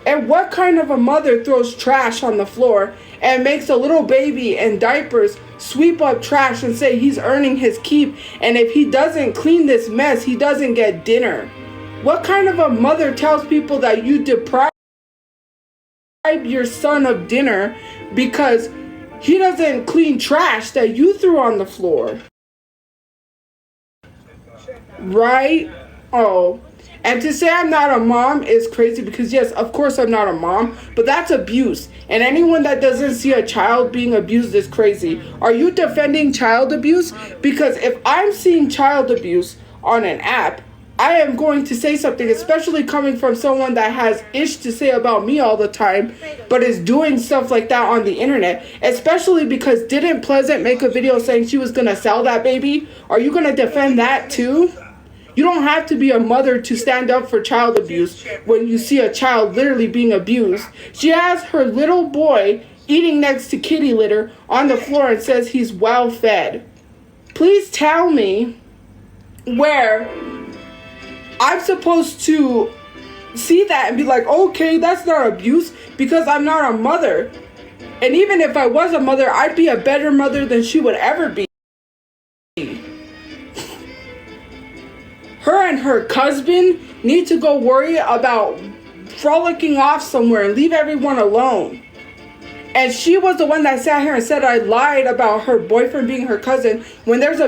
And what kind of a mother throws trash on the floor and makes a little baby in diapers sweep up trash and say he's earning his keep, and if he doesn't clean this mess, he doesn't get dinner? What kind of a mother tells people that you deprive your son of dinner because he doesn't clean trash that you threw on the floor? Right? Oh. And to say I'm not a mom is crazy, because yes, of course I'm not a mom, but that's abuse. And anyone that doesn't see a child being abused is crazy. Are you defending child abuse? Because if I'm seeing child abuse on an app, I am going to say something, especially coming from someone that has ish to say about me all the time, but is doing stuff like that on the internet. Especially because didn't Pleasant make a video saying she was going to sell that baby? Are you going to defend that too? You don't have to be a mother to stand up for child abuse when you see a child literally being abused. She has her little boy eating next to kitty litter on the floor and says he's well fed. Please tell me where I'm supposed to see that and be like, okay, that's not abuse, because I'm not a mother. And even if I was a mother, I'd be a better mother than she would ever be. Her and her husband need to go worry about frolicking off somewhere and leave everyone alone. And she was the one that sat here and said I lied about her boyfriend being her cousin, when there's a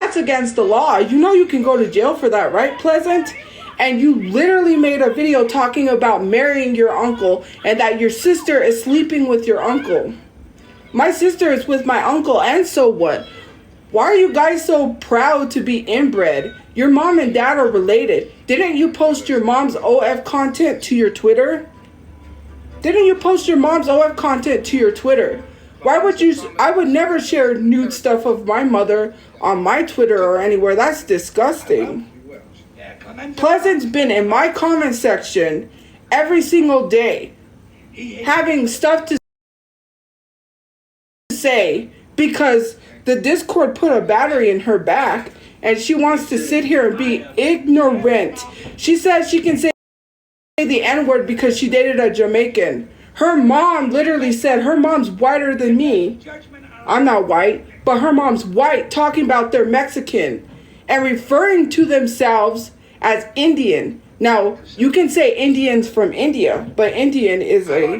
that's against the law. You know you can go to jail for that, right, Pleasant? And you literally made a video talking about marrying your uncle and that your sister is sleeping with your uncle. My sister is with my uncle, and so what? Why are you guys so proud to be inbred? Your mom and dad are related. Didn't you post your mom's OF content to your Twitter? Didn't you post your mom's OF content to your Twitter? Why would you? I would never share nude stuff of my mother on my Twitter or anywhere. That's disgusting. Pleasant's been in my comment section every single day, having stuff to say because the Discord put a battery in her back and she wants to sit here and be ignorant. She says she can say the N-word because she dated a Jamaican. Her mom literally said her mom's whiter than me. I'm not white, but her mom's white, talking about they're Mexican and referring to themselves as Indian. Now, you can say Indians from India, but Indian is a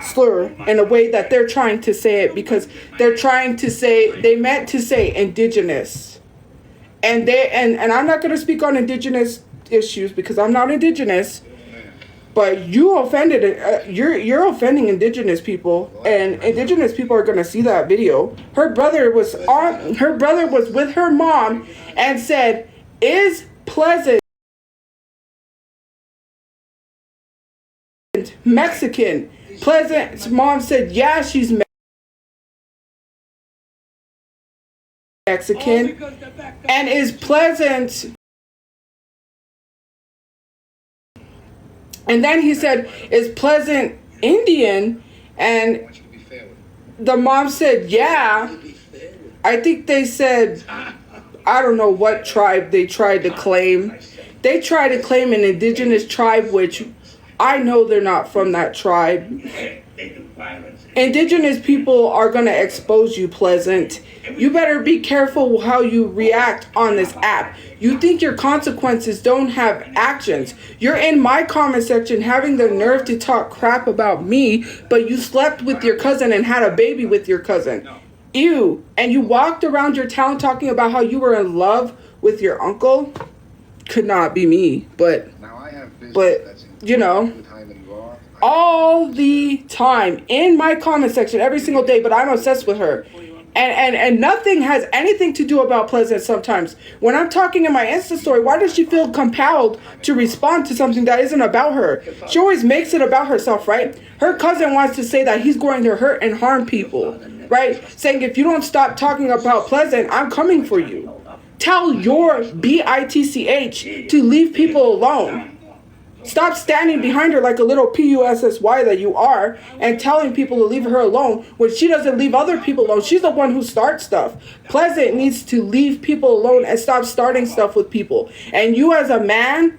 slur in a way that they're trying to say it, because they're trying to say, they meant to say indigenous. And I'm not going to speak on indigenous issues because I'm not indigenous, but you offended you're offending indigenous people, and indigenous people are going to see that video. Her brother was with her mom and said, "Is Pleasant Mexican?" Pleasant's mom said, "Yeah, she's Mexican." And is Pleasant, and then he said, "Is Pleasant Indian?" And the mom said, "Yeah." I think they said, I don't know what tribe they tried to claim. They tried to claim an indigenous tribe, which I know they're not from that tribe. Indigenous people are going to expose you, Pleasant. You better be careful how you react on this app. You think your consequences don't have actions. You're in my comment section having the nerve to talk crap about me, but you slept with your cousin and had a baby with your cousin. Ew. And you walked around your town talking about how you were in love with your uncle. Could not be me, but you know, all the time in my comment section every single day, but I'm obsessed with her. And nothing has anything to do about Pleasant sometimes. When I'm talking in my Insta story, why does she feel compelled to respond to something that isn't about her? She always makes it about herself, right? Her cousin wants to say that he's going to hurt and harm people, right? Saying, if you don't stop talking about Pleasant, I'm coming for you. Tell your bitch to leave people alone. Stop standing behind her like a little PUSSY that you are and telling people to leave her alone when she doesn't leave other people alone. She's the one who starts stuff. Pleasant needs to leave people alone and stop starting stuff with people. And you as a man,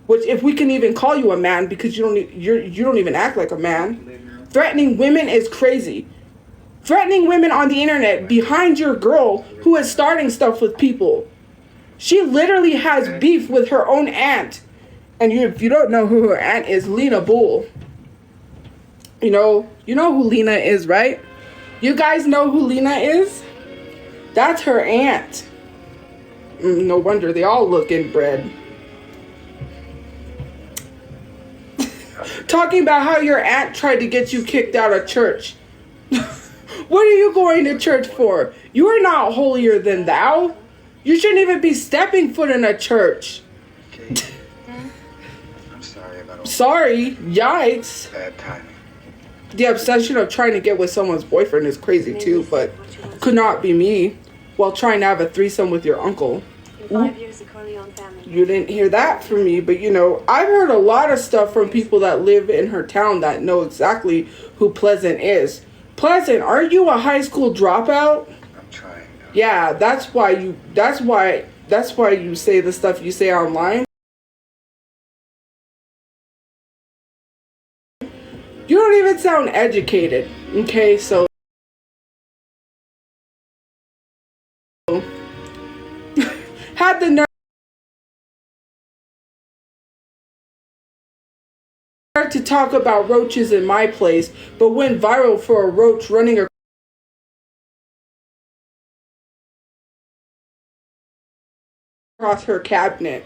which if we can even call you a man because you don't even act like a man, threatening women is crazy. Threatening women on the internet behind your girl who is starting stuff with people. She literally has beef with her own aunt. And if you don't know who her aunt is, Lena Bull. You know who Lena is, right? You guys know who Lena is? That's her aunt. No wonder they all look inbred. Talking about how your aunt tried to get you kicked out of church. What are you going to church for? You are not holier than thou. You shouldn't even be stepping foot in a church. Okay. I'm sorry about all. Sorry? Yikes. Bad timing. The obsession of trying to get with someone's boyfriend is crazy too, but could not be me while trying to have a threesome with your uncle. You didn't hear that from me, but I've heard a lot of stuff from people that live in her town that know exactly who Pleasant is. Pleasant, are you a high school dropout? I'm trying. Yeah, that's why you say the stuff you say online. You don't even sound educated. Okay, so had the nerve to talk about roaches in my place, but went viral for a roach running across her cabinet.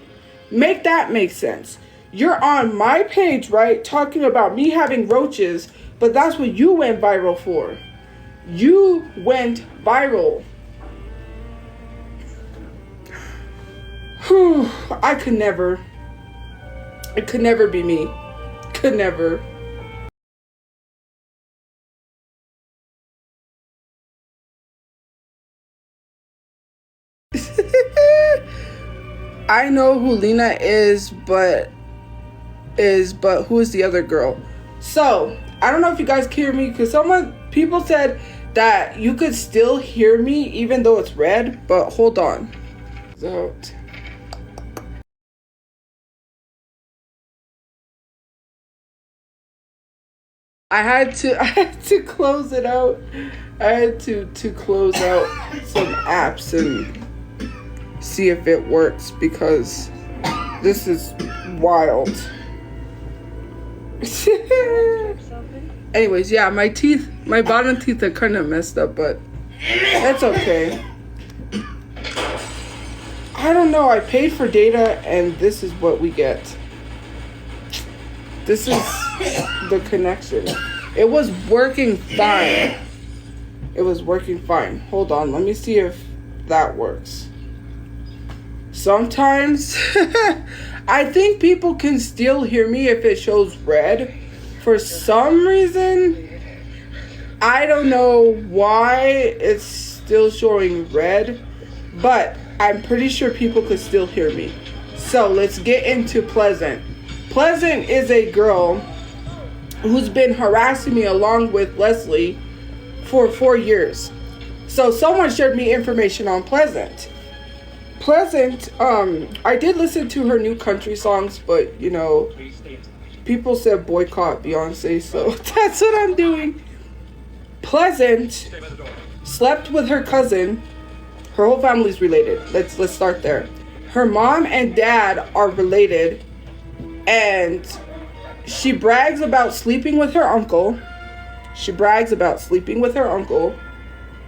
Make that make sense. You're on my page, right, talking about me having roaches, but that's what you went viral for. You went viral. Whew, it could never be me. Could never. I know who Lena is, but who is the other girl? So I don't know if you guys can hear me because people said that you could still hear me even though it's red, but hold on. So I had to close it out. I had to close out some apps and see if it works because this is wild. Anyways, yeah, my bottom teeth are kind of messed up, but that's okay. I don't know, I paid for data and this is what we get. This is the connection. It was working fine. It was working fine. Hold on, let me see if that works. Sometimes I think people can still hear me if it shows red. For some reason, I don't know why it's still showing red, but I'm pretty sure people could still hear me. So let's get into Pleasant. Pleasant is a girl who's been harassing me along with Leslie for 4 years. So someone shared me information on Pleasant. Pleasant, I did listen to her new country songs, but people said boycott Beyonce, so that's what I'm doing. Pleasant slept with her cousin. Her whole family's related. Let's start there. Her mom and dad are related, and she brags about sleeping with her uncle.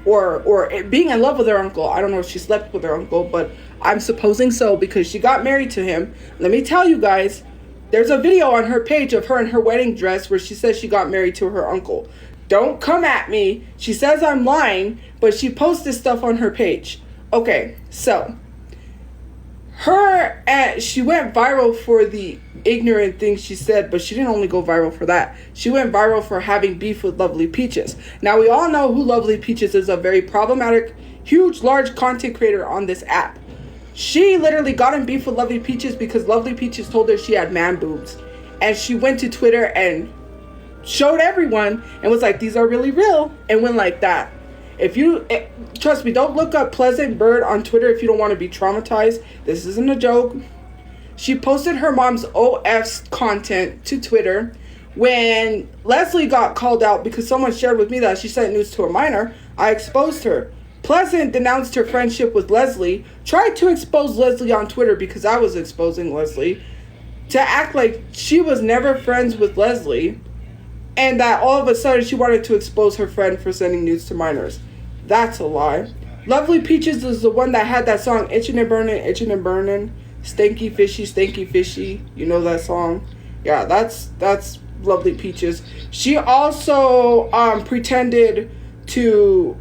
Or being in love with her uncle. I don't know if she slept with her uncle, but I'm supposing so because she got married to him. Let me tell you guys, there's a video on her page of her in her wedding dress where she says she got married to her uncle. Don't come at me. She says I'm lying, but she posts this stuff on her page. Okay, so she went viral for the ignorant things she said, but she didn't only go viral for that. She went viral for having beef with Lovely Peaches. Now, we all know who Lovely Peaches is, a very problematic, huge, large content creator on this app. She literally got in beef with Lovely Peaches because Lovely Peaches told her she had man boobs. And she went to Twitter and showed everyone and was like, these are really real, and went like that. If you, trust me, don't look up Pleasant Bird on Twitter if you don't want to be traumatized. This isn't a joke. She posted her mom's OF's content to Twitter. When Leslie got called out because someone shared with me that she sent news to a minor, I exposed her. Pleasant denounced her friendship with Leslie, tried to expose Leslie on Twitter because I was exposing Leslie, to act like she was never friends with Leslie, and that all of a sudden she wanted to expose her friend for sending news to minors. That's a lie. Lovely Peaches is the one that had that song, Itchin' and Burnin', Stanky Fishy. You know that song? Yeah, that's Lovely Peaches. She also pretended to...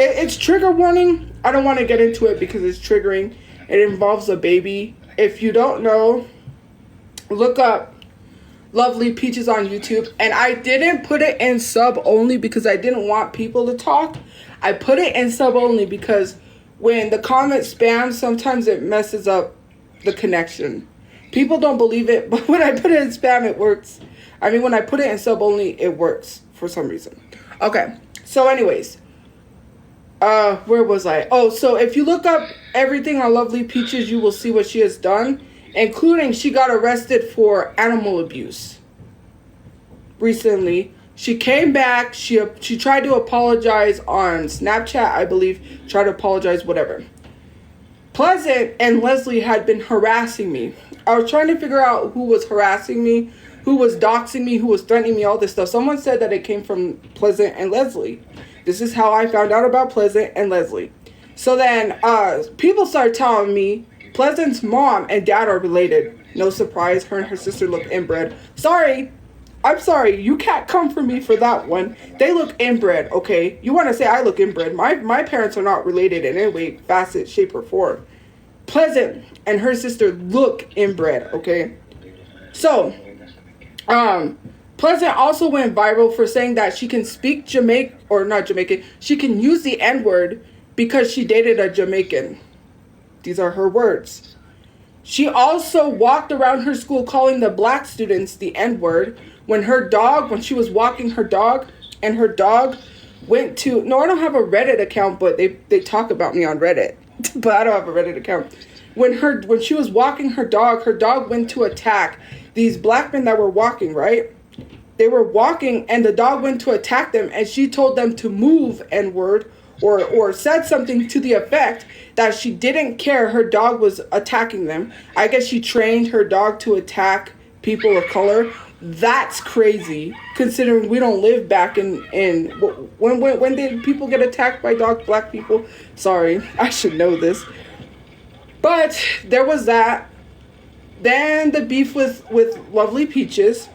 It's trigger warning. I don't want to get into it because it's triggering. It involves a baby. If you don't know, look up Lovely Peaches on YouTube. And I didn't put it in sub only because I didn't want people to talk. I put it in sub only because when the comment spams, sometimes it messes up the connection. People don't believe it, but when I put it in spam, it works. I mean, when I put it in sub only, it works for some reason. Okay, so anyways, where was I? Oh, so if you look up everything on Lovely Peaches, you will see what she has done, including she got arrested for animal abuse recently. She came back, she tried to apologize on Snapchat, I believe, tried to apologize, whatever. Pleasant and Leslie had been harassing me. I was trying to figure out who was harassing me, who was doxing me, who was threatening me, all this stuff. Someone said that it came from Pleasant and Leslie. This is how I found out about Pleasant and Leslie. So then people started telling me Pleasant's mom and dad are related. No surprise, her and her sister look inbred. I'm sorry, you can't come for me for that one. They look inbred, okay? You want to say I look inbred. My parents are not related in any way, facet, shape, or form. Pleasant and her sister look inbred, okay? So, Pleasant also went viral for saying that she can speak she can use the N-word because she dated a Jamaican. These are her words. She also walked around her school calling the black students the N-word when she was walking her dog, and her dog went to, no, I don't have a Reddit account, but they talk about me on Reddit, but I don't have a Reddit account. When she was walking her dog went to attack these black men that were walking, right? They were walking and the dog went to attack them, and she told them to move N-word or said something to the effect that she didn't care her dog was attacking them. I guess she trained her dog to attack people of color. That's crazy, considering we don't live back in when did people get attacked by dogs? Black people? Sorry, I should know this. But there was that. Then the beef with Lovely Peaches.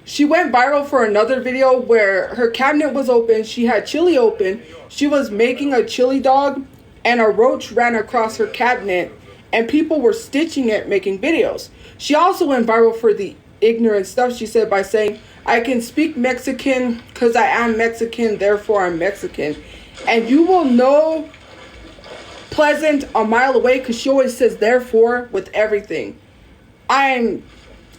She went viral for another video where her cabinet was open. She had chili open. She was making a chili dog, and a roach ran across her cabinet, and people were stitching it, making videos. She also went viral for the ignorant stuff she said by saying, I can speak Mexican because I am Mexican, therefore I'm Mexican. And you will know Pleasant a mile away because she always says therefore with everything. I'm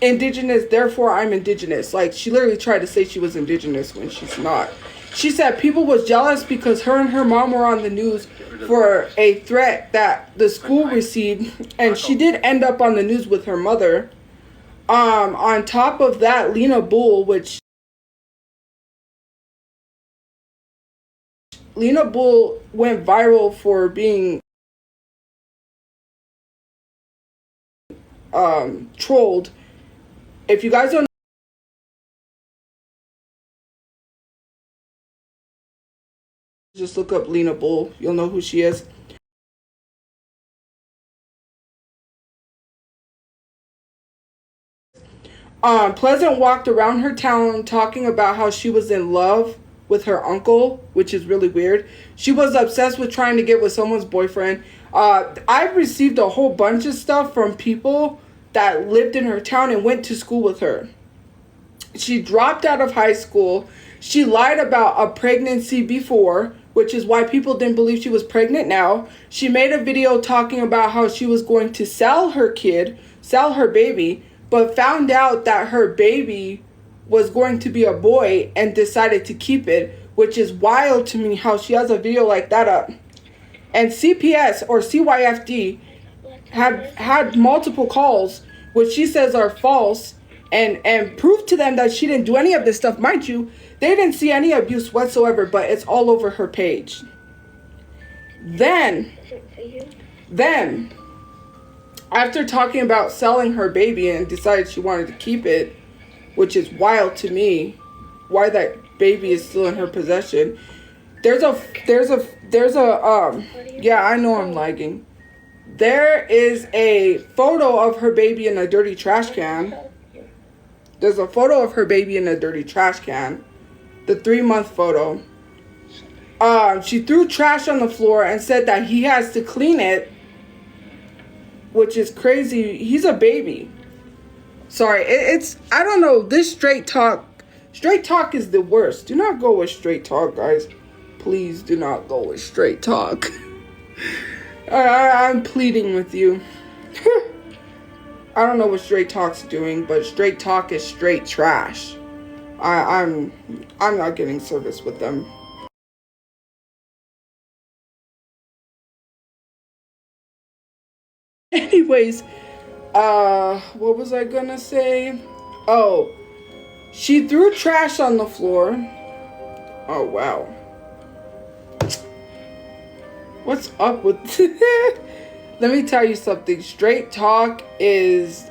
indigenous, therefore I'm indigenous. Like, she literally tried to say she was indigenous when she's not. She said people was jealous because her and her mom were on the news for a threat that the school received, and she did end up on the news with her mother. On top of that, Lena Bull went viral for being trolled. If you guys don't just look up Lena Bull, you'll know who she is. Pleasant walked around her town talking about how she was in love with her uncle, which is really weird. She was obsessed with trying to get with someone's boyfriend. I've received a whole bunch of stuff from people that lived in her town and went to school with her. She dropped out of high school. She lied about a pregnancy before, which is why people didn't believe she was pregnant now. She made a video talking about how she was going to sell her baby, but found out that her baby was going to be a boy and decided to keep it, which is wild to me how she has a video like that up. And CPS or CYFD have had multiple calls, which she says are false, and prove to them that she didn't do any of this stuff. Mind you, they didn't see any abuse whatsoever, but it's all over her page. Then, after talking about selling her baby and decided she wanted to keep it, which is wild to me, why that baby is still in her possession. Yeah, I know I'm lagging. There is a photo of her baby in a dirty trash can. There's a photo of her baby in a dirty trash can. The 3-month photo. She threw trash on the floor and said that he has to clean it, which is crazy. He's a baby. Sorry, I don't know, this straight talk is the worst. Do not go with straight talk, guys. Please do not go with straight talk. I'm pleading with you. I don't know what straight talk's doing, but straight talk is straight trash. I'm not getting service with them. Anyways, what was I gonna say? Oh, she threw trash on the floor. Oh, wow. What's up with... Let me tell you something. Straight talk is...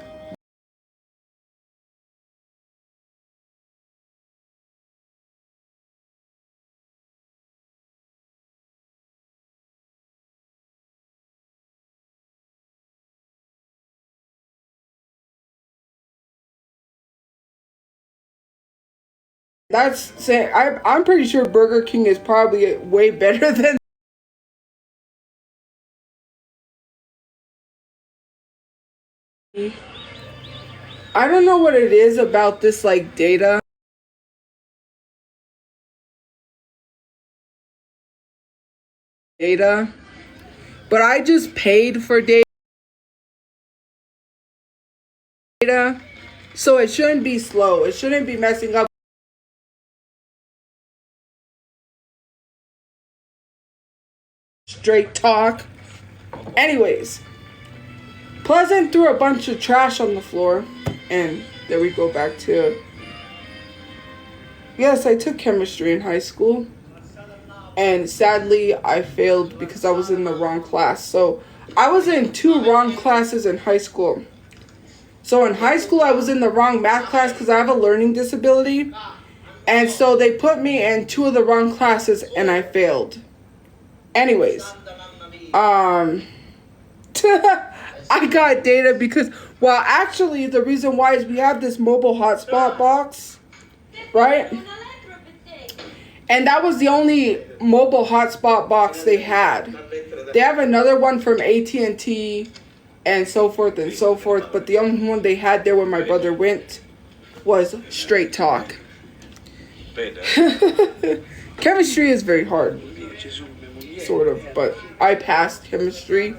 That's saying... I'm pretty sure Burger King is probably way better than... I don't know what it is about this, like, data. But I just paid for data. So it shouldn't be slow. It shouldn't be messing up. Straight talk. Anyways. Pleasant threw a bunch of trash on the floor. And there we go back to... Yes, I took chemistry in high school. And sadly, I failed because I was in the wrong class. So, I was in 2 wrong classes in high school. So, in high school, I was in the wrong math class because I have a learning disability. And so, they put me in 2 of the wrong classes and I failed. Anyways. I got data because... Well, actually, the reason why is we have this mobile hotspot box. Right? And that was the only mobile hotspot box they had. They have another one from AT&T and so forth and so forth. But the only one they had there when my brother went was straight talk. Chemistry is very hard. Sort of. But I passed chemistry.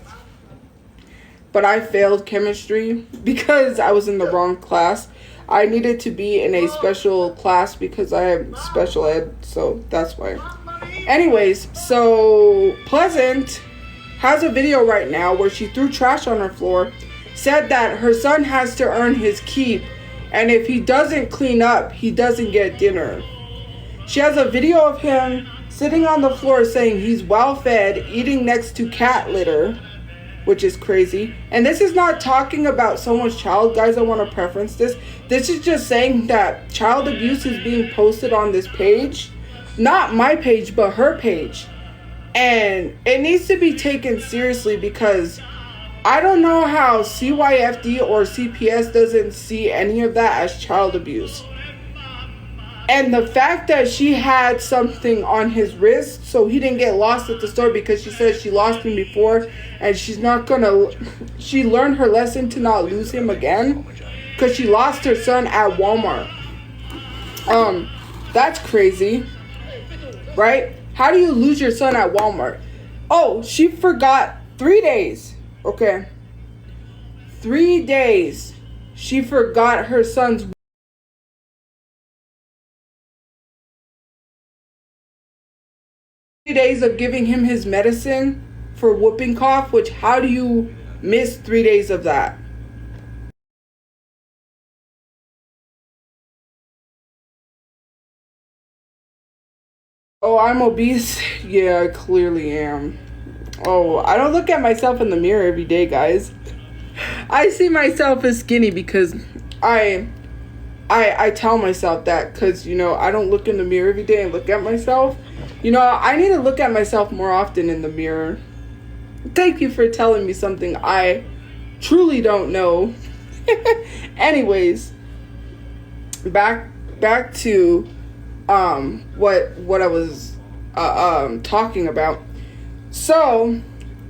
But I failed chemistry because I was in the wrong class. I needed to be in a special class because I have special ed, so that's why. Anyways, so Pleasant has a video right now where she threw trash on her floor, said that her son has to earn his keep, and if he doesn't clean up, he doesn't get dinner. She has a video of him sitting on the floor saying he's well fed, eating next to cat litter, which is crazy. And this is not talking about someone's child, guys. I want to preference this. This is just saying that child abuse is being posted on this page. Not my page, but her page. And it needs to be taken seriously because I don't know how CYFD or CPS doesn't see any of that as child abuse. And the fact that she had something on his wrist so he didn't get lost at the store because she said she lost him before and she's not gonna... She learned her lesson to not lose him again because she lost her son at Walmart. That's crazy, right? How do you lose your son at Walmart? Oh, she forgot 3 days. Okay. 3 days. She forgot her son's 3 days of giving him his medicine for whooping cough, which how do you miss 3 days of that? Oh, I'm obese? Yeah, I clearly am. Oh, I don't look at myself in the mirror every day, guys. I see myself as skinny because I tell myself that because, you know, I don't look in the mirror every day and look at myself. You know, I need to look at myself more often in the mirror. Thank you for telling me something I truly don't know. Anyways, back to what I was talking about. So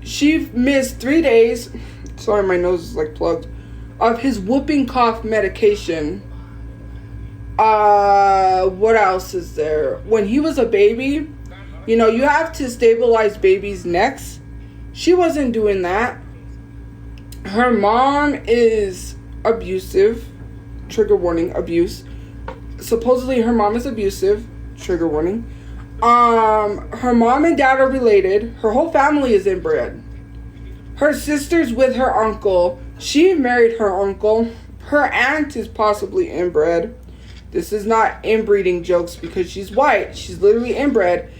she missed 3 days. Sorry, my nose is like plugged. Of his whooping cough medication. What else is there? When he was a baby, you know, you have to stabilize babies' necks. She wasn't doing that. Her mom is abusive. Trigger warning, abuse. Supposedly her mom is abusive. Trigger warning. Her mom and dad are related. Her whole family is inbred. Her sister's with her uncle. She married her uncle. Her aunt is possibly inbred. This is not inbreeding jokes because she's white. She's literally inbred.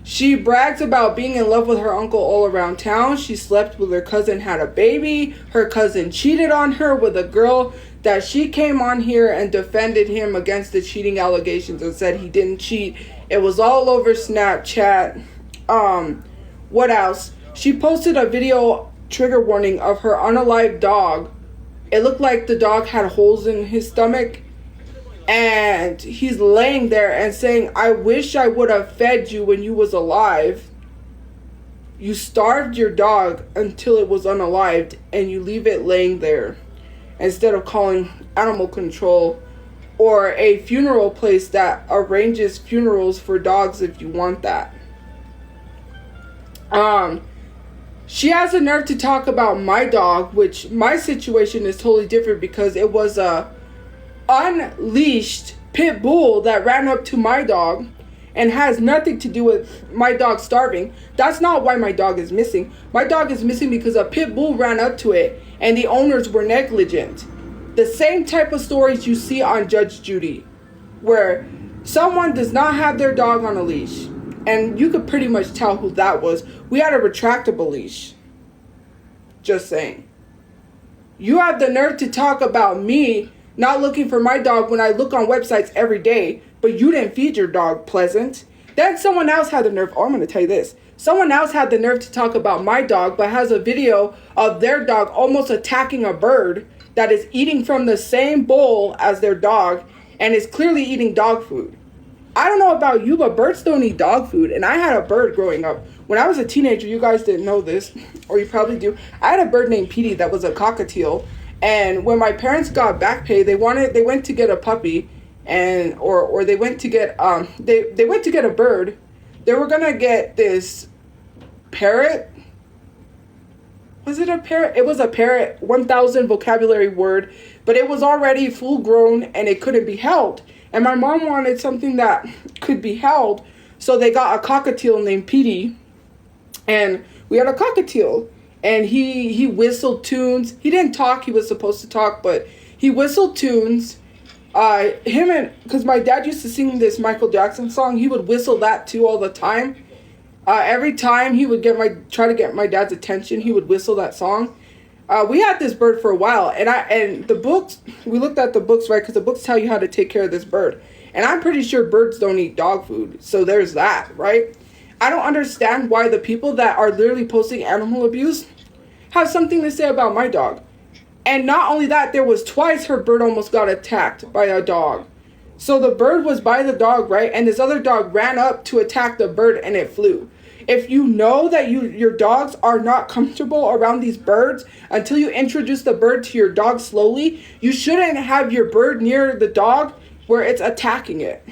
She brags about being in love with her uncle all around town. She slept with her cousin, had a baby. Her cousin cheated on her with a girl that she came on here and defended him against the cheating allegations and said he didn't cheat. It was all over Snapchat. What else? She posted a video, trigger warning, of her unalived dog. It looked like the dog had holes in his stomach. And he's laying there and saying, I wish I would have fed you when you was alive. You starved your dog until it was unalived and you leave it laying there instead of calling animal control or a funeral place that arranges funerals for dogs if you want that. She has the nerve to talk about my dog, which my situation is totally different because it was a unleashed pit bull that ran up to my dog and has nothing to do with my dog starving. That's not why my dog is missing. My dog is missing because a pit bull ran up to it and the owners were negligent. The same type of stories you see on Judge Judy, where someone does not have their dog on a leash. And you could pretty much tell who that was. We had a retractable leash. Just saying. You have the nerve to talk about me not looking for my dog when I look on websites every day, but you didn't feed your dog, Pleasant. Then someone else had the nerve. Oh, I'm going to tell you this. Someone else had the nerve to talk about my dog, but has a video of their dog almost attacking a bird that is eating from the same bowl as their dog and is clearly eating dog food. I don't know about you, but birds don't eat dog food. And I had a bird growing up. When I was a teenager, you guys didn't know this, or you probably do. I had a bird named Petey that was a cockatiel. And when my parents got back pay, they went to get a puppy, and or they went to get they went to get a bird. They were gonna get this parrot. Was it a parrot? It was a parrot, 1,000 vocabulary word, but it was already full grown and it couldn't be held. And my mom wanted something that could be held, so they got a cockatiel named Petey, and we had a cockatiel. And he whistled tunes. He didn't talk. He was supposed to talk, but he whistled tunes. Because my dad used to sing this Michael Jackson song. He would whistle that too all the time. Every time he would try to get my dad's attention, he would whistle that song. We had this bird for a while, and the books, we looked at the books, right? Because the books tell you how to take care of this bird. And I'm pretty sure birds don't eat dog food. So there's that, right? I don't understand why the people that are literally posting animal abuse have something to say about my dog. And not only that, there was twice her bird almost got attacked by a dog. So the bird was by the dog, right? And this other dog ran up to attack the bird and it flew. If you know that your dogs are not comfortable around these birds until you introduce the bird to your dog slowly, you shouldn't have your bird near the dog where it's attacking it.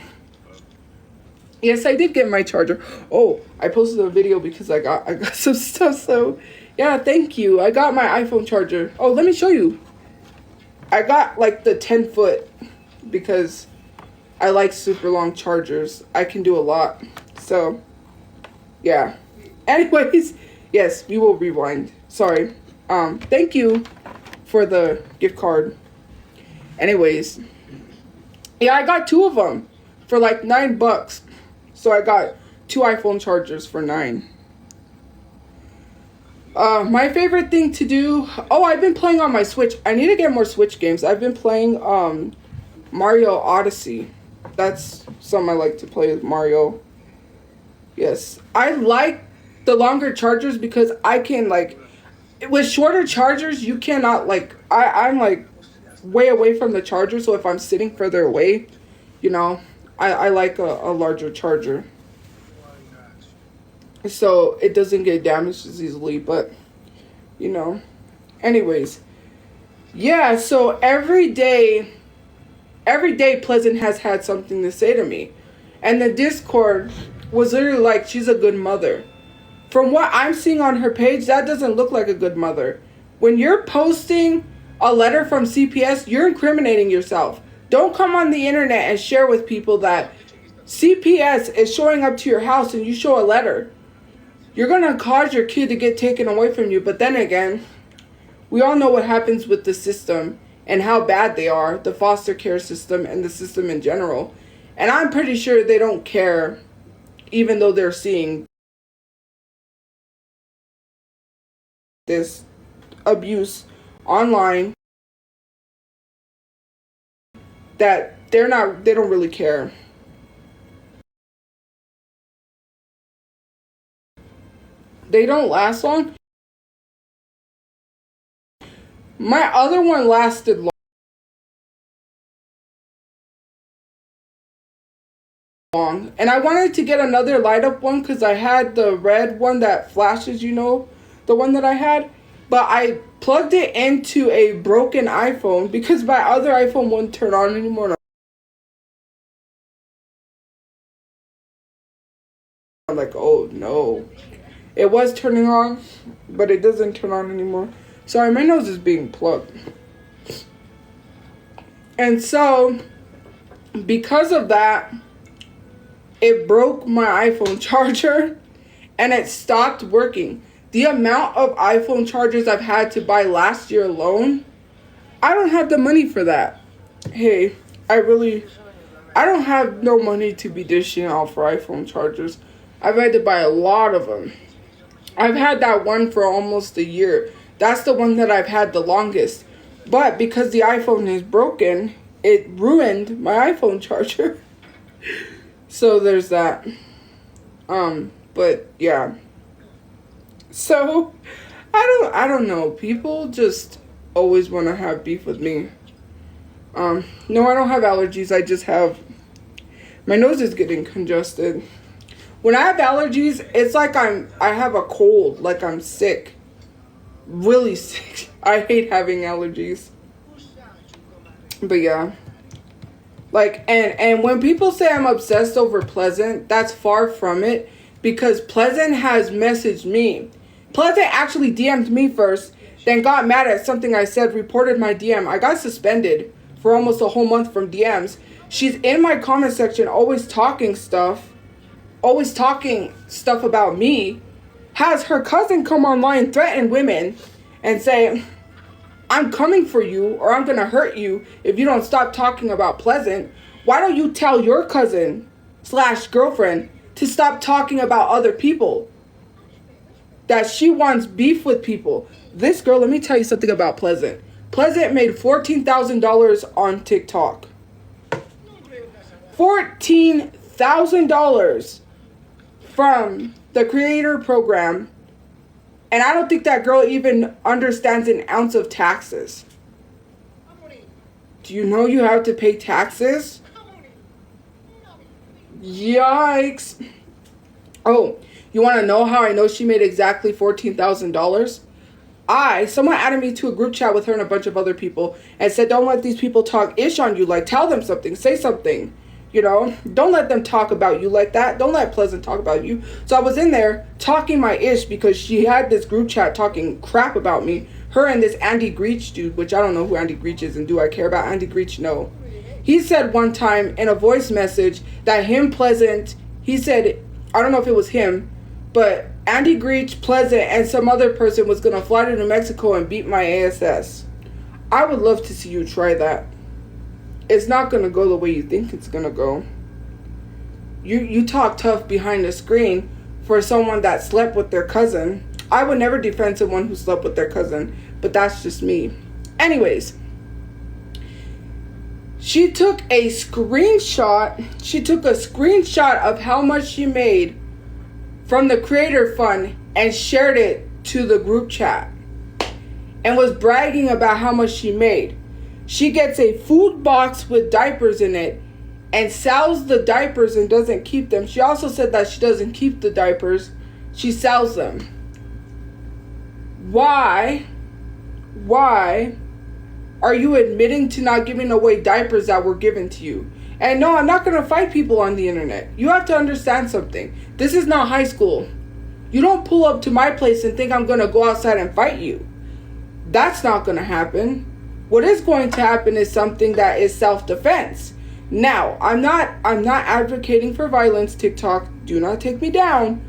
Yes, I did get my charger. Oh, I posted a video because I got some stuff. So, yeah, thank you. I got my iPhone charger. Oh, let me show you. I got like the 10-foot because I like super long chargers. I can do a lot. So, yeah. Anyways, yes, we will rewind. Sorry. Thank you for the gift card. Anyways, yeah, I got 2 of them for like $9. So I got 2 iPhone chargers for $9. My favorite thing to do. Oh, I've been playing on my Switch. I need to get more Switch games. I've been playing Mario Odyssey. That's something I like to play with Mario. Yes, I like the longer chargers because I can like with shorter chargers you cannot like I'm like way away from the charger, so if I'm sitting further away, you know, I like a larger charger so it doesn't get damaged as easily. But you know, anyways, yeah, so every day Pleasant has had something to say to me, and the Discord was literally like, she's a good mother. From what I'm seeing on her page, that doesn't look like a good mother. When you're posting a letter from CPS, you're incriminating yourself. Don't come on the internet and share with people that CPS is showing up to your house and you show a letter. You're going to cause your kid to get taken away from you. But then again, we all know what happens with the system and how bad they are, the foster care system and the system in general. And I'm pretty sure they don't care, even though they're seeing this abuse online, that they don't really care. They don't last long. My other one lasted long. And I wanted to get another light up one because I had the red one that flashes, you know, the one that I had. But I plugged it into a broken iPhone because my other iPhone wouldn't turn on anymore. I'm like, oh no. It was turning on, but it doesn't turn on anymore. Sorry, my nose is being plugged. And so, because of that, it broke my iPhone charger and it stopped working. The amount of iPhone chargers I've had to buy last year alone, I don't have the money for that. Hey, I don't have no money to be dishing out for iPhone chargers. I've had to buy a lot of them. I've had that one for almost a year. That's the one that I've had the longest. But because the iPhone is broken, it ruined my iPhone charger. So there's that. But yeah. So I don't know. People just always want to have beef with me. No, I don't have allergies. I just have, my nose is getting congested. When I have allergies, it's like I have a cold, like I'm sick. Really sick. I hate having allergies. But yeah. Like, and when people say I'm obsessed over Pleasant, that's far from it. Because Pleasant has messaged me. Pleasant actually DM'd me first, then got mad at something I said, reported my DM. I got suspended for almost a whole month from DMs. She's in my comment section always talking stuff about me. Has her cousin come online, threaten women, and say, I'm coming for you or I'm going to hurt you if you don't stop talking about Pleasant. Why don't you tell your cousin / girlfriend to stop talking about other people? That she wants beef with people. This girl, let me tell you something about Pleasant. Pleasant made $14,000 on TikTok. $14,000 from the creator program. And I don't think that girl even understands an ounce of taxes. Do you know you have to pay taxes? Yikes. Oh, you want to know how I know she made exactly $14,000? Someone added me to a group chat with her and a bunch of other people and said, don't let these people talk ish on you. Like, tell them something. Say something. You know, don't let them talk about you like that. Don't let Pleasant talk about you. So I was in there talking my ish because she had this group chat talking crap about me. Her and this Andy Greach dude, which I don't know who Andy Greach is, and do I care about Andy Greach? No. He said one time in a voice message that him, Pleasant, he said, I don't know if it was him, but Andy Greach, Pleasant, and some other person was going to fly to New Mexico and beat my ASS. I would love to see you try that. It's not going to go the way you think it's going to go. You talk tough behind the screen for someone that slept with their cousin. I would never defend someone who slept with their cousin, but that's just me. Anyways, she took a screenshot of how much she made from the Creator Fund and shared it to the group chat and was bragging about how much she made. She gets a food box with diapers in it and sells the diapers and doesn't keep them. She also said that she doesn't keep the diapers. She sells them. Why are you admitting to not giving away diapers that were given to you? And no, I'm not going to fight people on the internet. You have to understand something. This is not high school. You don't pull up to my place and think I'm going to go outside and fight you. That's not going to happen. What is going to happen is something that is self-defense. Now, I'm not advocating for violence, TikTok. Do not take me down.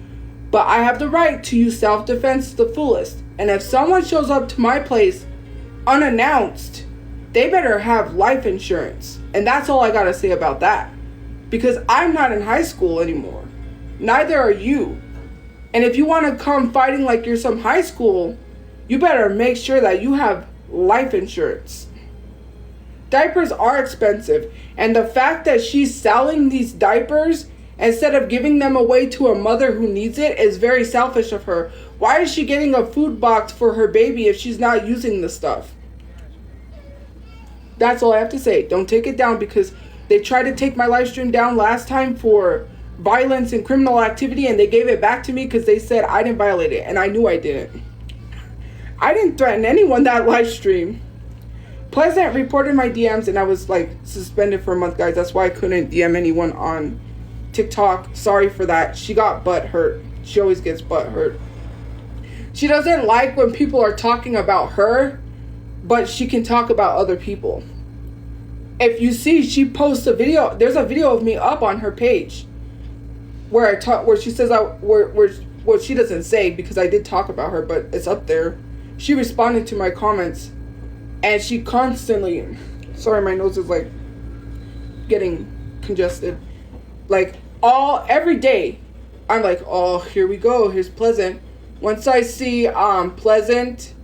But I have the right to use self-defense to the fullest. And if someone shows up to my place unannounced, they better have life insurance. And that's all I got to say about that. Because I'm not in high school anymore. Neither are you. And if you want to come fighting like you're some high school, you better make sure that you have life insurance. Diapers are expensive, and the fact that she's selling these diapers instead of giving them away to a mother who needs it is very selfish of her. Why is she getting a food box for her baby if she's not using the stuff? That's all I have to say. Don't take it down, because they tried to take my live stream down last time for violence and criminal activity, and they gave it back to me because they said I didn't violate it, and I knew I didn't. I didn't threaten anyone that live stream. Pleasant reported my DMs and I was like suspended for a month, guys. That's why I couldn't DM anyone on TikTok. Sorry for that. She got butt hurt. She always gets butt hurt. She doesn't like when people are talking about her, but she can talk about other people. If you see, she posts a video. There's a video of me up on her page where I talk, where she says well, she doesn't say because I did talk about her, but it's up there. She responded to my comments, and she constantly, sorry, my nose is like getting congested. Like every day, I'm like, oh, here we go. Here's Pleasant. Once I see Pleasant,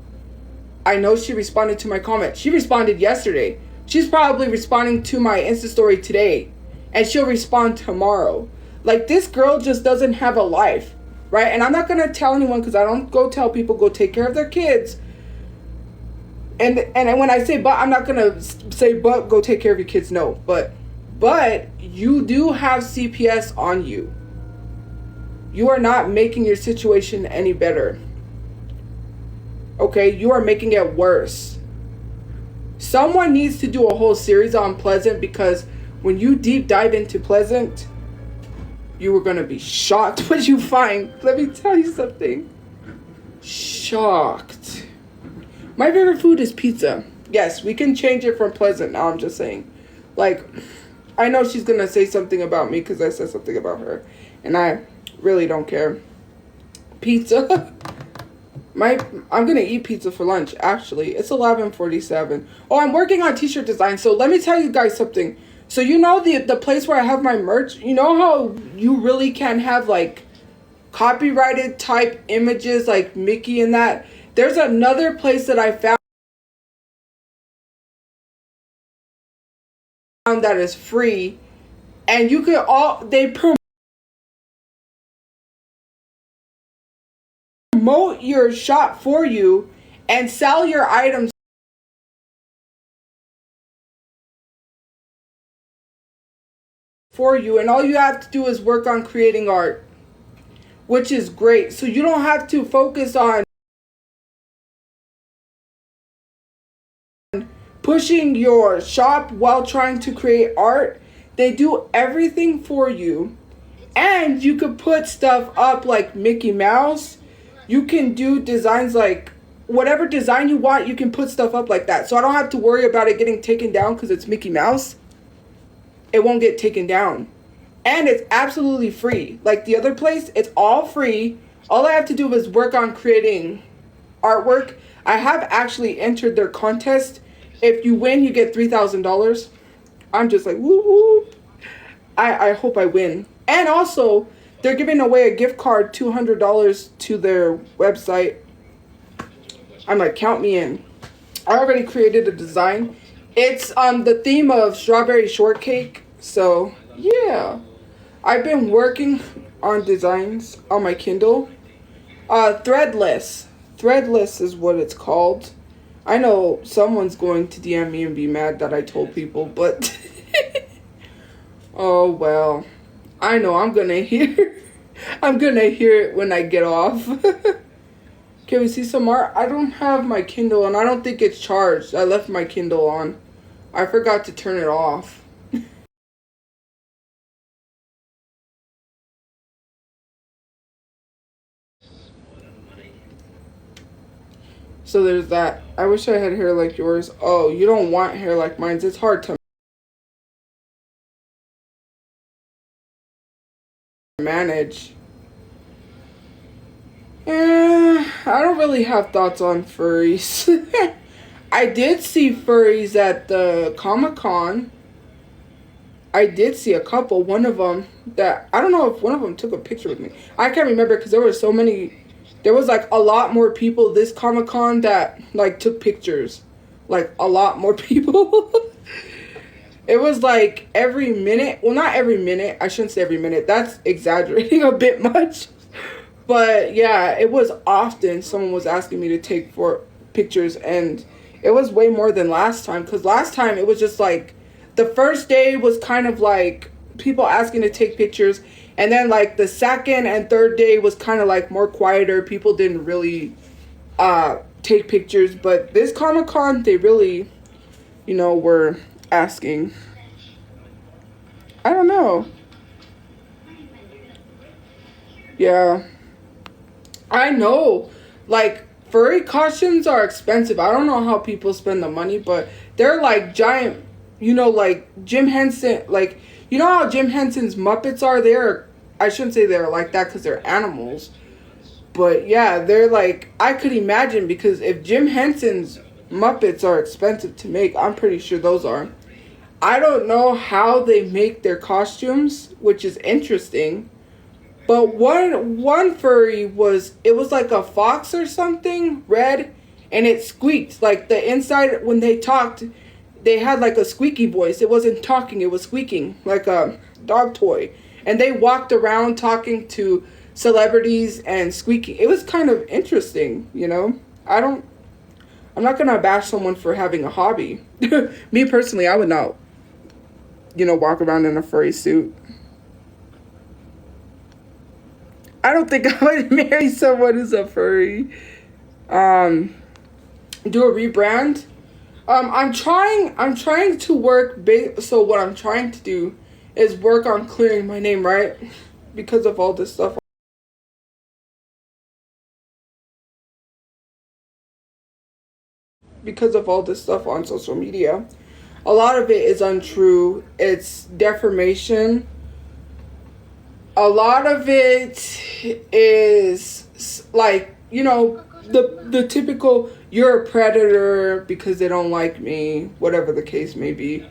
I know she responded to my comment. She responded yesterday. She's probably responding to my Insta story today, and she'll respond tomorrow. Like, this girl just doesn't have a life. Right? And I'm not going to tell anyone, because I don't go tell people go take care of their kids. And when I say but, I'm not going to say but go take care of your kids. No. But you do have CPS on you. You are not making your situation any better. Okay? You are making it worse. Someone needs to do a whole series on Pleasant, because when you deep dive into Pleasant, you were going to be shocked what you find. Let me tell you something. Shocked. My favorite food is pizza. Yes, we can change it from Pleasant now. I'm just saying. Like, I know she's going to say something about me because I said something about her. And I really don't care. Pizza. I'm going to eat pizza for lunch, actually. It's 11:47. Oh, I'm working on t-shirt design. So let me tell you guys something. So you know the place where I have my merch, you know how you really can have like copyrighted type images like Mickey and that? There's another place that I found that is free, and you can they promote your shop for you and sell your items for you, and all you have to do is work on creating art, which is great. So you don't have to focus on pushing your shop while trying to create art. They do everything for you. And you could put stuff up like Mickey Mouse. You can do designs like whatever design you want, you can put stuff up like that. So I don't have to worry about it getting taken down because it's Mickey Mouse. It won't get taken down. And it's absolutely free. Like the other place, it's all free. All I have to do is work on creating artwork. I have actually entered their contest. If you win, you get $3,000. I'm just like, woo woo. I hope I win. And also, they're giving away a gift card, $200 to their website. I'm like, count me in. I already created a design. It's the theme of strawberry shortcake. So, yeah. I've been working on designs on my Kindle. Threadless. Threadless is what it's called. I know someone's going to DM me and be mad that I told people, but oh well. I know I'm gonna hear it when I get off. Can we see some art? I don't have my Kindle and I don't think it's charged. I left my Kindle on. I forgot to turn it off. So there's that. I wish I had hair like yours. Oh, you don't want hair like mine. It's hard to manage. I don't really have thoughts on furries. I did see furries at the Comic-Con. I did see a couple. One of them that, I don't know if one of them took a picture with me. I can't remember because there were so many. There was like a lot more people this Comic-Con that like took pictures. Like a lot more people. It was like every minute. Well, not every minute. I shouldn't say every minute. That's exaggerating a bit much. But yeah, it was often someone was asking me to take pictures. And it was way more than last time. Because last time it was just like the first day was kind of like people asking to take pictures. And then, like, the second and third day was kind of, like, more quieter. People didn't really take pictures. But this Comic-Con, they really, you know, were asking. I don't know. Yeah. I know. Like, furry costumes are expensive. I don't know how people spend the money, but they're, like, giant, you know, like, Jim Henson, like, you know how Jim Henson's Muppets are? I shouldn't say they're like that because they're animals. But yeah, they're like, I could imagine because if Jim Henson's Muppets are expensive to make, I'm pretty sure those are. I don't know how they make their costumes, which is interesting. But one furry it was like a fox or something, red, and it squeaked. Like the inside, when they talked, they had like a squeaky voice. It wasn't talking, it was squeaking, like a dog toy. And they walked around talking to celebrities and squeaking. It was kind of interesting, you know? I'm not going to bash someone for having a hobby. Me personally, I would not, you know, walk around in a furry suit. I don't think I would marry someone who's a furry. Do a rebrand. I'm trying to work so what I'm trying to do is work on clearing my name, right? Because of all this stuff. Because of all this stuff on social media. A lot of it is untrue. It's defamation. A lot of it is like, you know, the typical, you're a predator because they don't like me, whatever the case may be.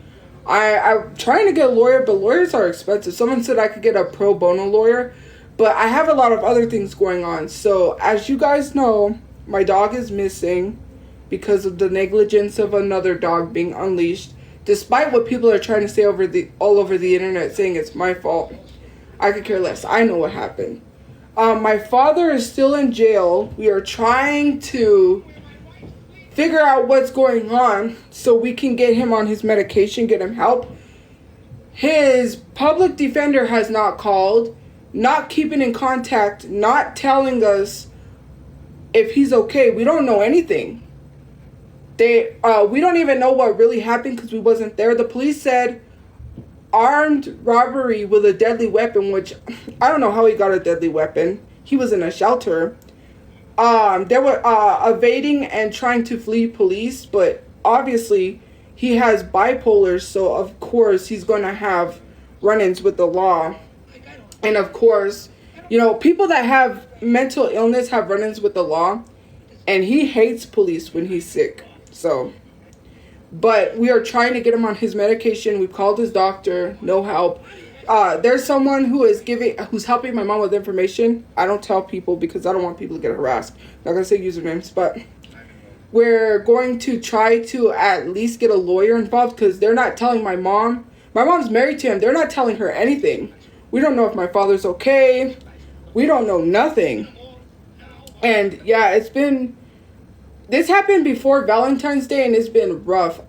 I'm trying to get a lawyer, but lawyers are expensive. Someone said I could get a pro bono lawyer, but I have a lot of other things going on. So, as you guys know, my dog is missing because of the negligence of another dog being unleashed. Despite what people are trying to say all over the internet, saying it's my fault, I could care less. I know what happened. My father is still in jail. We are trying to figure out what's going on so we can get him on his medication, get him help. His public defender has not called, not keeping in contact, not telling us if he's okay. We don't know anything. We don't even know what really happened because we wasn't there. The police said armed robbery with a deadly weapon, which I don't know how he got a deadly weapon. He was in a shelter. They were evading and trying to flee police, but obviously he has bipolar, so of course he's going to have run-ins with the law. And of course, you know, people that have mental illness have run-ins with the law, and he hates police when he's sick. So, but we are trying to get him on his medication. We've called his doctor, no help. There's someone who's helping my mom with information. I don't tell people because I don't want people to get harassed. I'm not gonna say usernames, but we're going to try to at least get a lawyer involved because they're not telling my mom. My mom's married to him. They're not telling her anything. We don't know if my father's okay. We don't know nothing. And yeah, this happened before Valentine's Day, and it's been rough.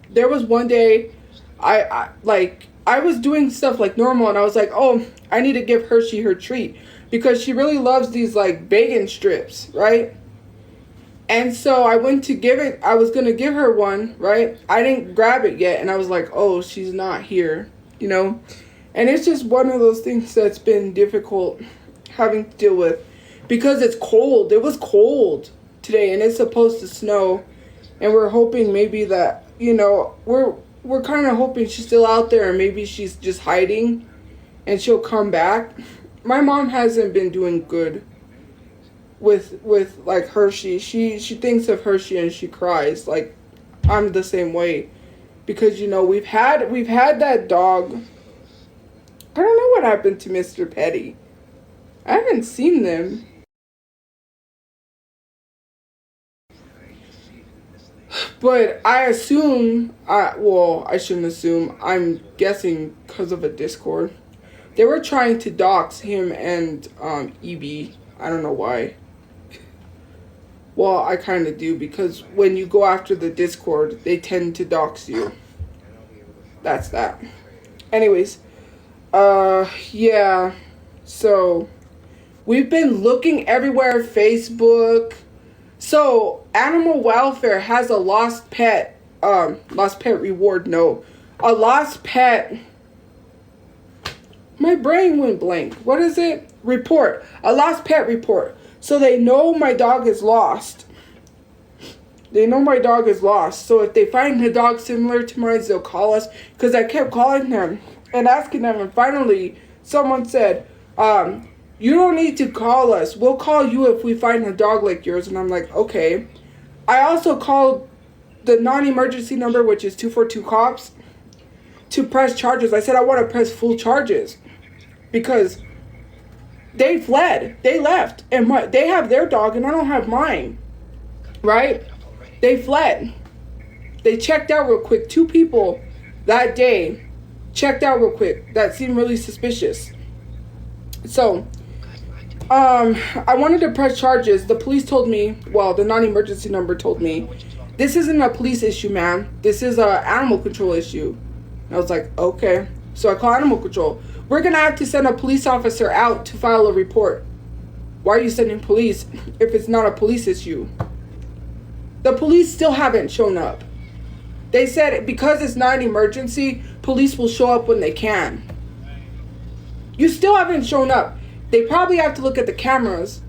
There was one day I was doing stuff like normal, and I was like, oh, I need to give Hershey her treat because she really loves these like bacon strips, right? And so I went to give it. I was going to give her one, right? I didn't grab it yet, and I was like, oh, she's not here, you know? And it's just one of those things that's been difficult having to deal with because it's cold. It was cold today, and it's supposed to snow, and we're hoping maybe that, you know, we're kind of hoping she's still out there, and maybe she's just hiding and she'll come back. My mom hasn't been doing good with like Hershey. She thinks of Hershey and she cries. Like, I'm the same way because, you know, we've had that dog. I don't know what happened to Mr. Petty. I haven't seen them. But I assume, I shouldn't assume, I'm guessing because of a Discord. They were trying to dox him and EB. I don't know why. Well, I kind of do because when you go after the Discord, they tend to dox you. That's that. Anyways, yeah. So, we've been looking everywhere, Facebook. So, Animal Welfare has a lost pet reward, no. A lost pet, my brain went blank. What is it? Report. A lost pet report. So they know my dog is lost. They know my dog is lost. So if they find a dog similar to mine, they'll call us. Because I kept calling them and asking them. And finally, someone said, you don't need to call us. We'll call you if we find a dog like yours. And I'm like, okay. I also called the non-emergency number, which is 242 cops, to press charges. I said I want to press full charges because they fled. They left. And they have their dog and I don't have mine. Right? They fled. They checked out real quick. 2 people that day checked out real quick. That seemed really suspicious. So, I wanted to press charges. The police told me, well, the non-emergency number told me, this isn't a police issue, ma'am. This is a animal control issue. And I was like, okay. So I call animal control. We're going to have to send a police officer out to file a report. Why are you sending police if it's not a police issue? The police still haven't shown up. They said because it's not an emergency, police will show up when they can. You still haven't shown up. They probably have to look at the cameras.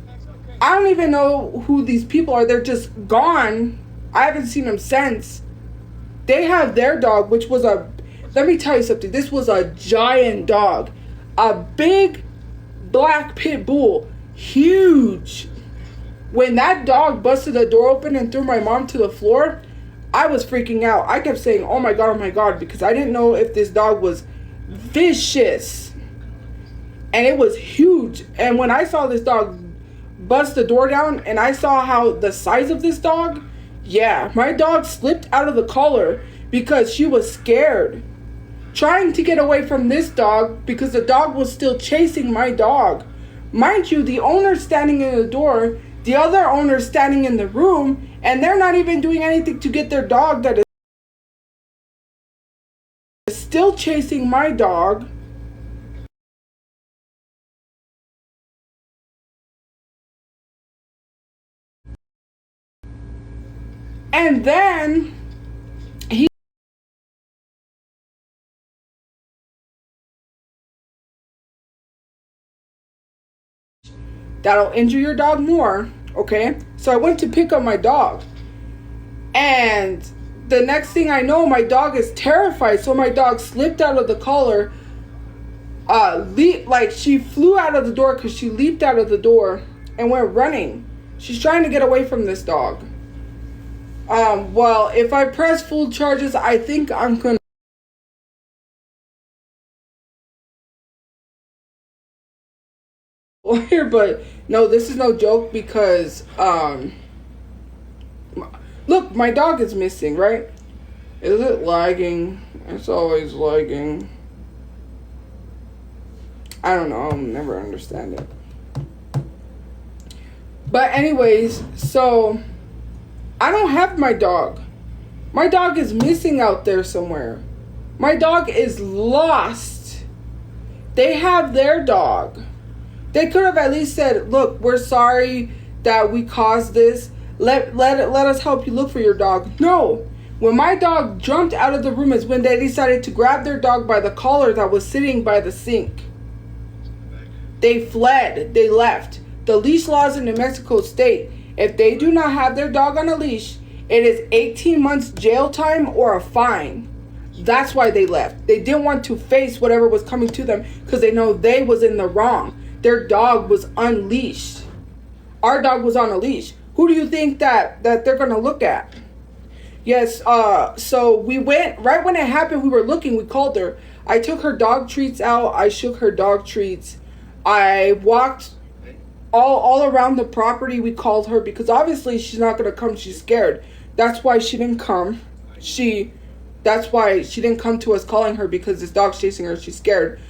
I don't even know who these people are. They're just gone. I haven't seen them since. They have their dog, which was let me tell you something. This was a giant dog. A big black pit bull. Huge. When that dog busted the door open and threw my mom to the floor, I was freaking out. I kept saying, oh my God, because I didn't know if this dog was vicious. And it was huge. And when I saw this dog bust the door down and I saw how the size of this dog, yeah, my dog slipped out of the collar because she was scared. Trying to get away from this dog because the dog was still chasing my dog. Mind you, the owner's standing in the door, the other owner's standing in the room, and they're not even doing anything to get their dog that is still chasing my dog. And then that'll injure your dog more, okay? So I went to pick up my dog. And the next thing I know, my dog is terrified. So my dog slipped out of the collar. She flew out of the door because she leaped out of the door and went running. She's trying to get away from this dog. Well, if I press full charges, I think I'm gonna. But no, this is no joke because look, my dog is missing, right? Is it lagging? It's always lagging. I don't know. I'll never understand it. But anyways, so I don't have my dog. My dog is missing out there somewhere. My dog is lost. They have their dog. They could have at least said, look, we're sorry that we caused this. Let us help you look for your dog. No. When my dog jumped out of the room is when they decided to grab their dog by the collar that was sitting by the sink. They fled. They left. The leash laws in New Mexico state, if they do not have their dog on a leash, it is 18 months jail time or a fine. That's why they left. They didn't want to face whatever was coming to them because they know they was in the wrong. Their dog was unleashed. Our dog was on a leash. Who do you think that they're going to look at? Yes, so we went, right when it happened, we were looking, we called her. I took her dog treats out. I shook her dog treats. I walked all around the property. We called her because obviously she's not going to come. She's scared. That's why she didn't come. That's why she didn't come to us calling her because this dog's chasing her. She's scared.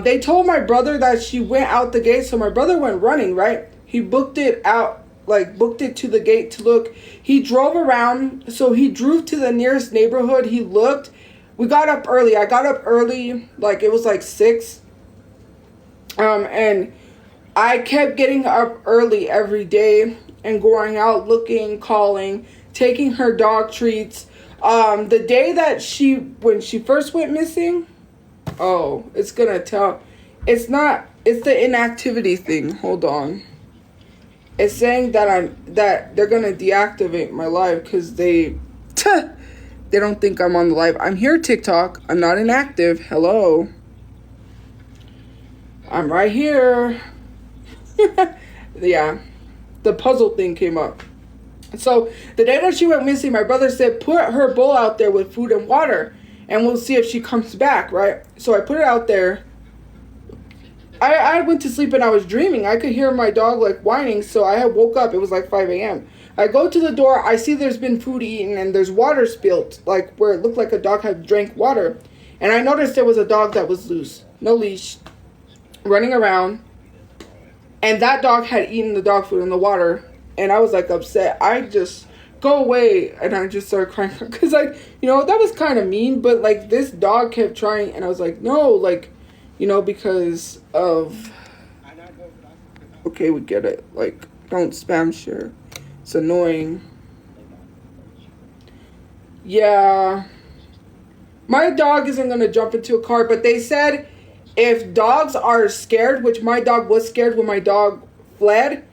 They told my brother that she went out the gate, so my brother went running, right? He booked it to the gate to look. He drove around, so he drove to the nearest neighborhood. He looked. We got up early. I got up early, like it was like 6. And I kept getting up early every day and going out looking, calling, taking her dog treats. The day that when she first went missing, oh, it's gonna tell. It's the inactivity thing. Hold on. It's saying that they're gonna deactivate my live because they don't think I'm on the live. I'm here, TikTok. I'm not inactive. Hello. I'm right here. Yeah. The puzzle thing came up. So the day that she went missing, my brother said, put her bowl out there with food and water and we'll see if she comes back, right? So I put it out there. I went to sleep and I was dreaming. I could hear my dog like whining, so I had woke up. It was like 5 a.m. I go to the door. I see there's been food eaten and there's water spilled, like where it looked like a dog had drank water. And I noticed there was a dog that was loose, no leash, running around. And that dog had eaten the dog food and the water. And I was like upset. I just go away. And I just started crying. Because like, that was kind of mean. But like this dog kept trying. And I was like, no, like, because of. Okay, we get it. Like, don't spam share. It's annoying. Yeah. My dog isn't going to jump into a car. But they said if dogs are scared, which my dog was scared when my dog fled.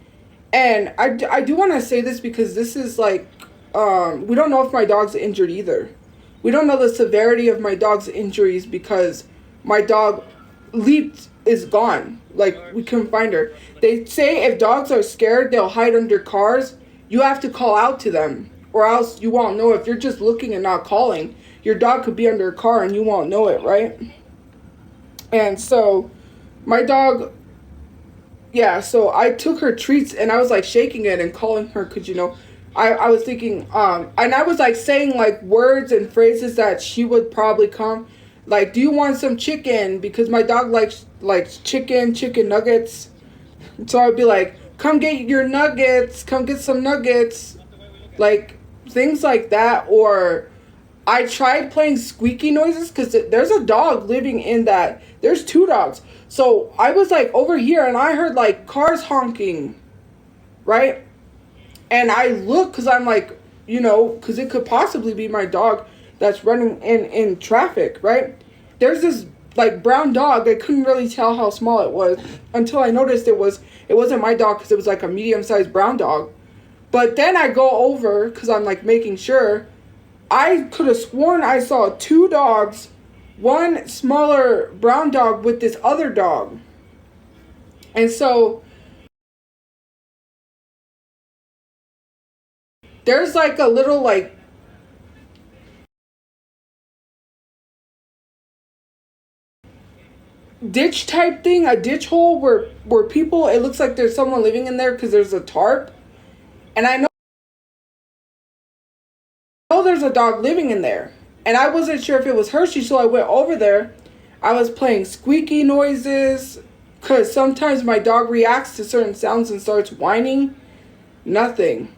And I do want to say this because this is like, we don't know if my dog's injured either. We don't know the severity of my dog's injuries because my dog is gone. Like, we couldn't find her. They say if dogs are scared, they'll hide under cars. You have to call out to them or else you won't know. If you're just looking and not calling, your dog could be under a car and you won't know it, right? And so my dog, yeah, so I took her treats and I was like shaking it and calling her because, I was thinking, and I was like saying like words and phrases that she would probably come. Like, do you want some chicken? Because my dog likes chicken nuggets. So I'd be like, come get your nuggets. Come get some nuggets. Like, things like that. Or I tried playing squeaky noises because there's a dog living in that. There's 2 dogs. So I was like over here and I heard like cars honking, right? And I look because I'm like, because it could possibly be my dog that's running in traffic, right? There's this like brown dog. I couldn't really tell how small it was until I noticed it wasn't my dog because it was like a medium-sized brown dog. But then I go over because I'm like making sure. I could have sworn I saw two dogs, one smaller brown dog with this other dog. And so there's like a little like ditch type thing, a ditch hole where people, it looks like there's someone living in there because there's a tarp. And I know there's a dog living in there. And I wasn't sure if it was Hershey, so I went over there. I was playing squeaky noises because sometimes my dog reacts to certain sounds and starts whining. Nothing.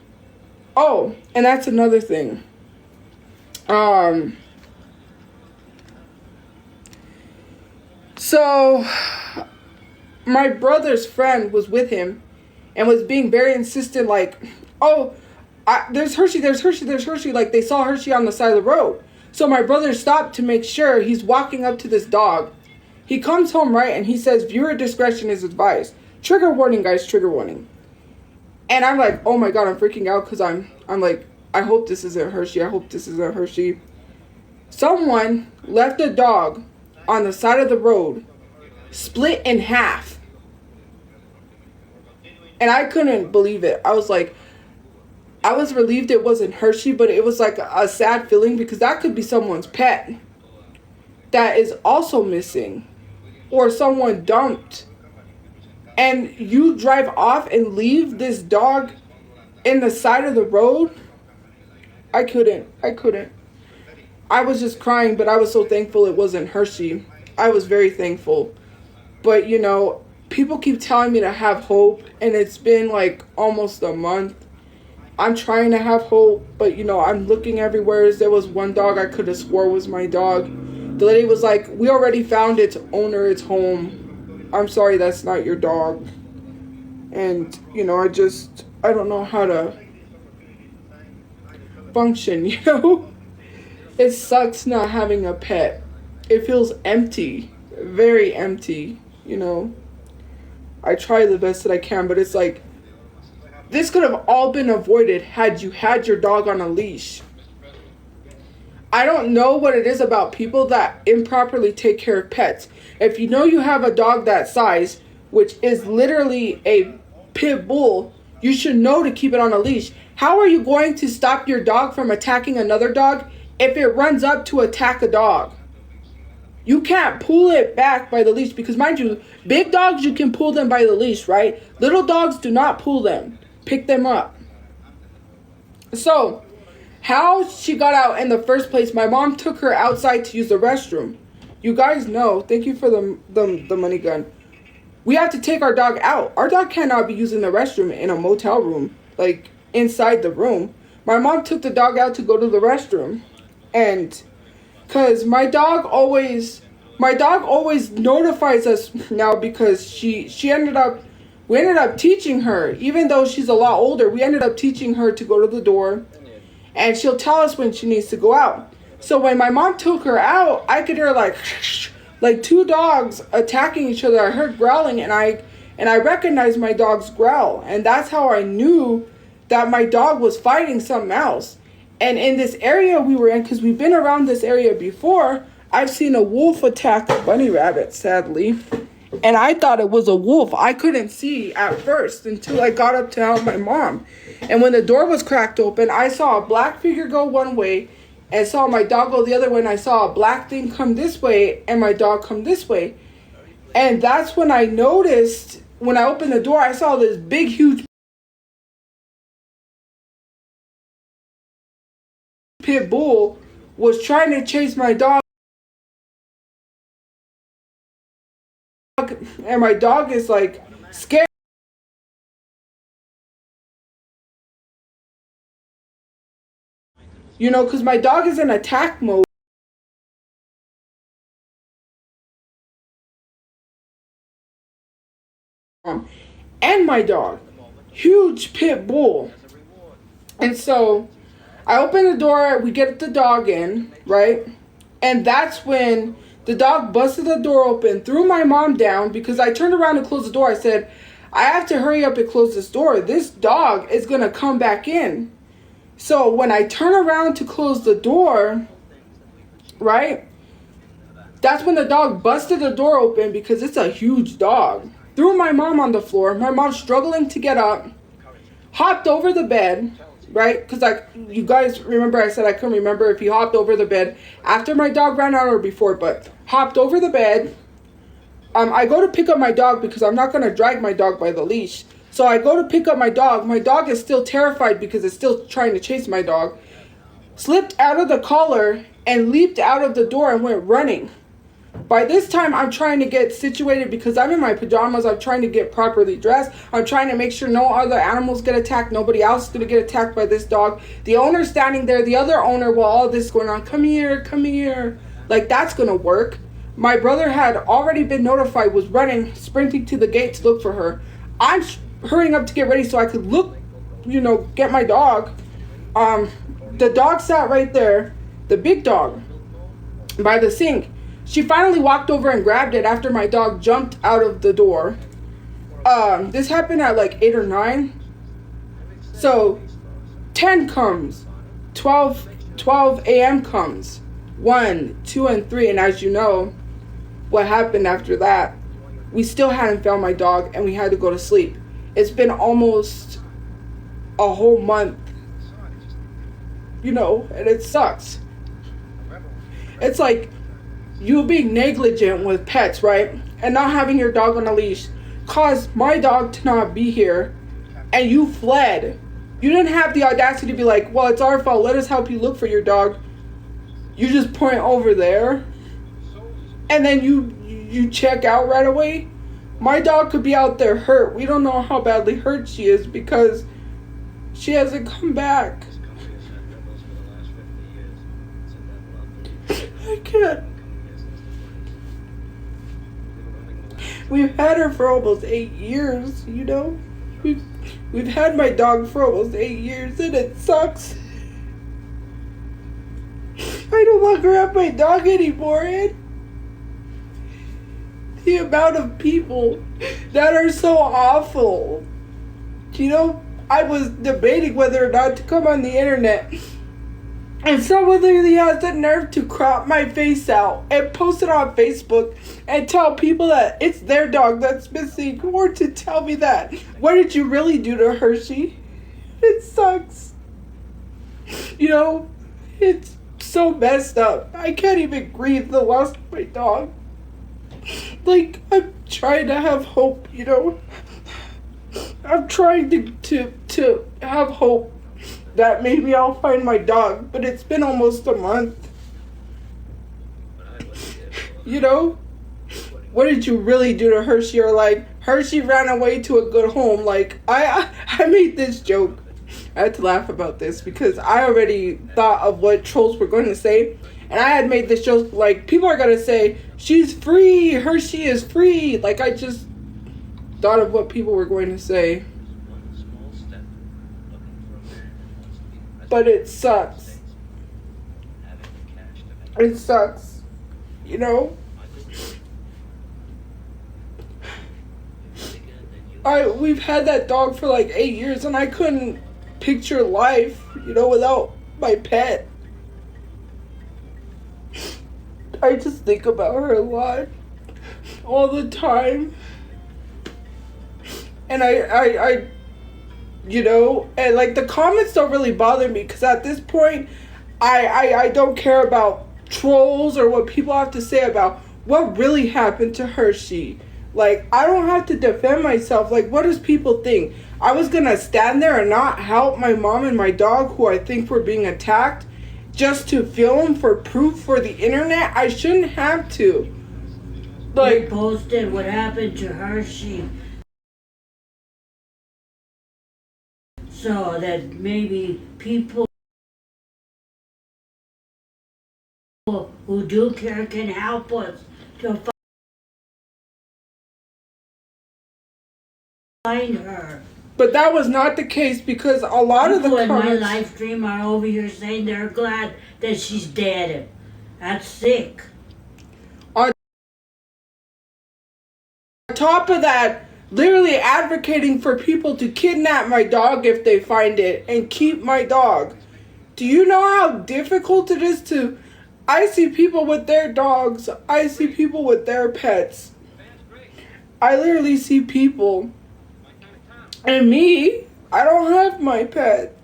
Oh, and that's another thing. So my brother's friend was with him and was being very insistent, like, oh, there's Hershey, there's Hershey, there's Hershey. Like, they saw Hershey on the side of the road. So my brother stopped to make sure. He's walking up to this dog. He comes home, right, and he says, viewer discretion is advised. Trigger warning, guys, trigger warning. And I'm like, oh my God, I'm freaking out because I'm like, I hope this isn't Hershey. I hope this isn't Hershey. Someone left a dog on the side of the road, split in half. And I couldn't believe it. I was like, I was relieved it wasn't Hershey, but it was like a sad feeling because that could be someone's pet that is also missing or someone dumped. And you drive off and leave this dog in the side of the road. I couldn't. I was just crying, but I was so thankful it wasn't Hershey. I was very thankful. But, you know, people keep telling me to have hope, and it's been like almost a month. I'm trying to have hope, but, you know, I'm looking everywhere. There was one dog I could have swore was my dog. The lady was like, we already found its owner, its home. I'm sorry, that's not your dog. And, you know, I don't know how to function, you know? It sucks not having a pet. It feels empty, very empty, you know? I try the best that I can, but it's like, this could have all been avoided had you had your dog on a leash. I don't know what it is about people that improperly take care of pets. If you know you have a dog that size, which is literally a pit bull, you should know to keep it on a leash. How are you going to stop your dog from attacking another dog if it runs up to attack a dog? You can't pull it back by the leash because, mind you, big dogs, you can pull them by the leash, right? Little dogs, do not pull them. Pick them up. So, how she got out in the first place, my mom took her outside to use the restroom. You guys know, thank you for the money gun. We have to take our dog out. Our dog cannot be using the restroom in a motel room, like inside the room. My mom took the dog out to go to the restroom. And because my dog always notifies us now because we ended up teaching her, even though she's a lot older, we ended up teaching her to go to the door and she'll tell us when she needs to go out. So when my mom took her out, I could hear like two dogs attacking each other. I heard growling and I recognized my dog's growl. And that's how I knew that my dog was fighting something else. And in this area we were in, because we've been around this area before, I've seen a wolf attack a bunny rabbit, sadly. And I thought it was a wolf. I couldn't see at first until I got up to help my mom. And when the door was cracked open, I saw a black figure go one way and saw my dog go the other way. And I saw a black thing come this way and my dog come this way. And that's when I noticed, when I opened the door, I saw this big, huge pit bull was trying to chase my dog. And my dog is like scared. You know, because my dog is in attack mode. And my dog, huge pit bull. And so I open the door, we get the dog in, right? And that's when The dog busted the door open, threw my mom down because I turned around to close the door. I said, I have to hurry up and close this door. This dog is going to come back in. So when I turn around to close the door, right, that's when the dog busted the door open because it's a huge dog. Threw my mom on the floor. My mom struggling to get up. Hopped over the bed, right? Because you guys remember I said I couldn't remember if he hopped over the bed after my dog ran out or before, but hopped over the bed. I go to pick up my dog because I'm not going to drag my dog by the leash. So I go to pick up my dog. My dog is still terrified because it's still trying to chase my dog. Slipped out of the collar and leaped out of the door and went running. By this time, I'm trying to get situated because I'm in my pajamas. I'm trying to get properly dressed. I'm trying to make sure no other animals get attacked. Nobody else is going to get attacked by this dog. The owner's standing there. The other owner, while all this is going on, come here, come here. Like, that's going to work. My brother had already been notified, was running, sprinting to the gate to look for her. I'm hurrying up to get ready so I could look, get my dog. The dog sat right there, the big dog, by the sink. She finally walked over and grabbed it after my dog jumped out of the door. This happened at like 8 or 9. So 10 comes, 12 a.m. comes, 1, 2, and 3. And as you know, what happened after that, we still hadn't found my dog and we had to go to sleep. It's been almost a whole month, and it sucks. It's like you being negligent with pets, right? And not having your dog on a leash caused my dog to not be here, and you fled. You didn't have the audacity to be like, well, it's our fault, let us help you look for your dog. You just point over there, and then you check out right away. My dog could be out there hurt. We don't know how badly hurt she is because she hasn't come back. I can't. We've had her for almost 8 years, We've had my dog for almost 8 years, and it sucks. I no longer have my dog anymore, and the amount of people that are so awful. I was debating whether or not to come on the internet, and someone literally has the nerve to crop my face out and post it on Facebook and tell people that it's their dog that's missing, or to tell me that, what did you really do to Hershey? It sucks. It's so messed up. I can't even grieve the loss of my dog. Like, I'm trying to have hope, I'm trying to have hope that maybe I'll find my dog, but it's been almost a month. What did you really do to Hershey? Or like, Hershey ran away to a good home. Like, I made this joke. I had to laugh about this because I already thought of what trolls were going to say. And I had made this joke, like, people are going to say, she's free, Hershey is free. Like, I just thought of what people were going to say. But it sucks. It sucks. We've had that dog for like 8 years, and I couldn't picture life, without my pet. I just think about her a lot, all the time. And I and like the comments don't really bother me because at this point, I don't care about trolls or what people have to say about what really happened to Hershey. Like, I don't have to defend myself. Like, what does people think? I was gonna stand there and not help my mom and my dog, who I think were being attacked, just to film for proof for the internet? I shouldn't have to. Like, you posted what happened to Hershey, so that maybe people who do care can help us to find her. But that was not the case because a lot of the people comments... in my live stream are over here saying they're glad that she's dead. That's sick. A On top of that, literally advocating for people to kidnap my dog if they find it and keep my dog. Do you know how difficult it is to... I see people with their dogs. I see people with their pets. I literally see people. And me, I don't have my pet.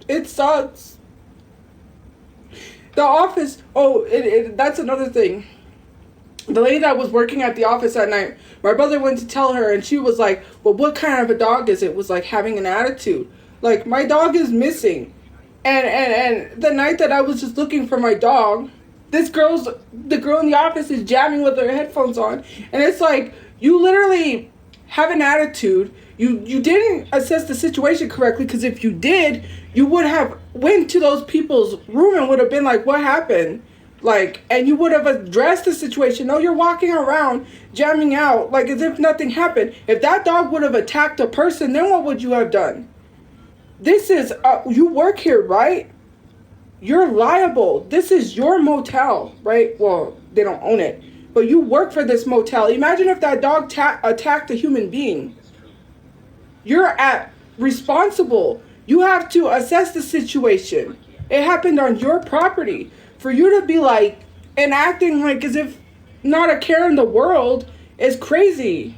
It sucks. The office, that's another thing. The lady that was working at the office that night, my brother went to tell her, and she was like, well, what kind of a dog is it? Was like having an attitude. Like, my dog is missing. And the night that I was just looking for my dog, the girl in the office is jamming with her headphones on. And it's like, you literally have an attitude. You didn't assess the situation correctly, because if you did, you would have went to those people's room and would have been like, what happened? Like, and you would have addressed the situation. No, you're walking around jamming out like as if nothing happened. If that dog would have attacked a person, then what would you have done? This is, you work here, right? You're liable. This is your motel, right? Well, they don't own it, but you work for this motel. Imagine if that dog attacked a human being. You're responsible. You have to assess the situation. It happened on your property. For you to be like, and acting like as if not a care in the world is crazy.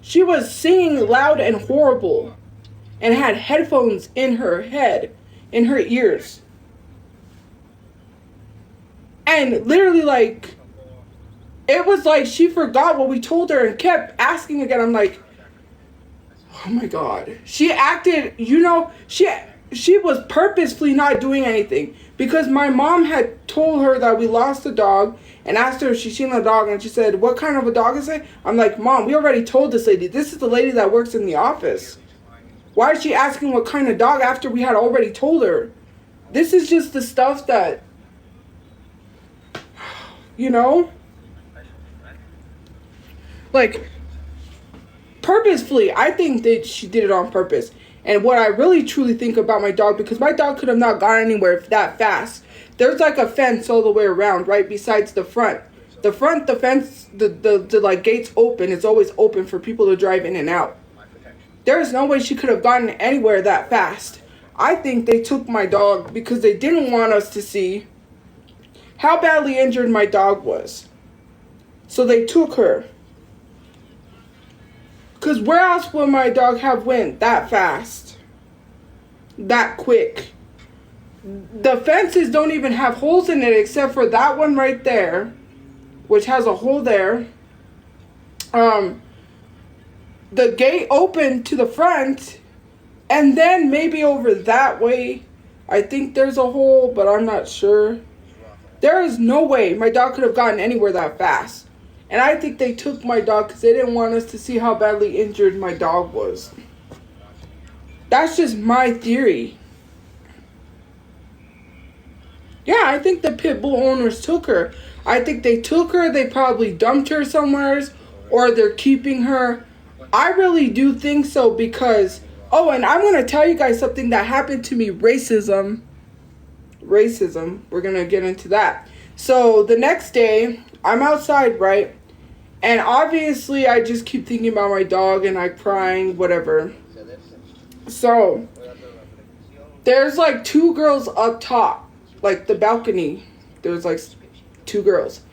She was singing loud and horrible and had headphones in her head, in her ears. And literally like, it was like she forgot what we told her and kept asking again. I'm like, oh my God. She acted, she was purposefully not doing anything, because my mom had told her that we lost the dog and asked her if she's seen the dog, and she said, what kind of a dog is it? I'm like, Mom, we already told this lady. This is the lady that works in the office. Why is she asking what kind of dog after we had already told her? This is just the stuff that, like, purposefully. I think that she did it on purpose. And what I really truly think about my dog, because my dog could have not gone anywhere that fast. There's like a fence all the way around, right besides the front. The fence, the like gates open. It's always open for people to drive in and out. There is no way she could have gotten anywhere that fast. I think they took my dog because they didn't want us to see how badly injured my dog was. So they took her. Because where else would my dog have went that fast? That quick? The fences don't even have holes in it except for that one right there, which has a hole there. The gate opened to the front, and then maybe over that way, I think there's a hole, but I'm not sure. There is no way my dog could have gotten anywhere that fast. And I think they took my dog because they didn't want us to see how badly injured my dog was. That's just my theory. Yeah, I think the pit bull owners took her. I think they took her. They probably dumped her somewhere, or they're keeping her. I really do think so because... Oh, and I'm going to tell you guys something that happened to me. Racism. We're going to get into that. So the next day, I'm outside, right? And obviously, I just keep thinking about my dog and I'm crying, whatever. So, there's like two girls up top, like the balcony. There's like two girls.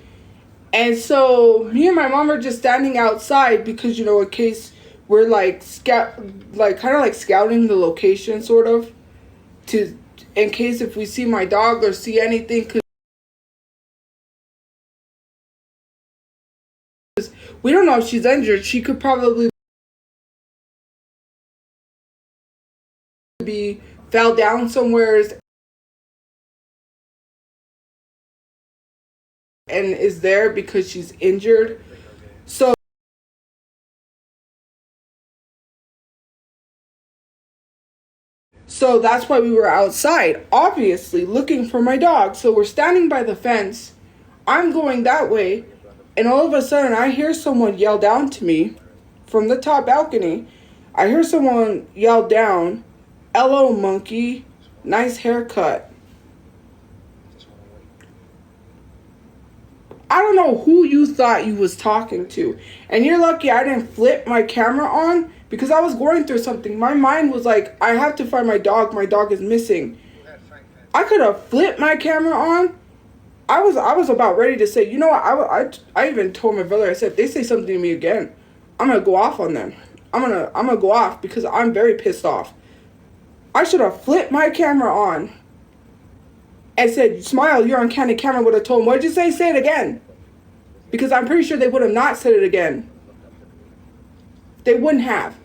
And so, me and my mom are just standing outside because, in case we're like kind of like scouting the location, sort of, in case if we see my dog or see anything. We don't know if she's injured. She could probably be fell down somewhere and is there because she's injured. So that's why we were outside, obviously, looking for my dog. So we're standing by the fence. I'm going that way. And all of a sudden, I hear someone yell down to me from the top balcony. I hear someone yell down, "Hello, monkey. Nice haircut." I don't know who you thought you was talking to. And you're lucky I didn't flip my camera on because I was going through something. My mind was like, I have to find my dog. My dog is missing. I could have flipped my camera on. I was about ready to say, you know what? I even told my brother, I said, if they say something to me again, I'm going to go off on them. I'm gonna go off because I'm very pissed off. I should have flipped my camera on and said, Smile, you're on candid camera. Would have told him, what did you say? Say it again. Because I'm pretty sure they would have not said it again. They wouldn't have.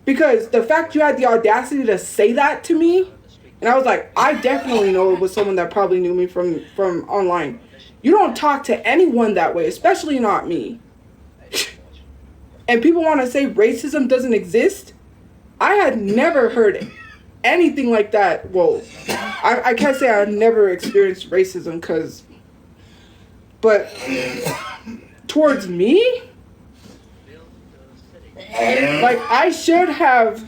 Because the fact you had the audacity to say that to me, and I was like, I definitely know it was someone that probably knew me from online. You don't talk to anyone that way, especially not me. And people want to say racism doesn't exist. I had never heard anything like that. Well, I can't say I've never experienced racism but towards me, like I should have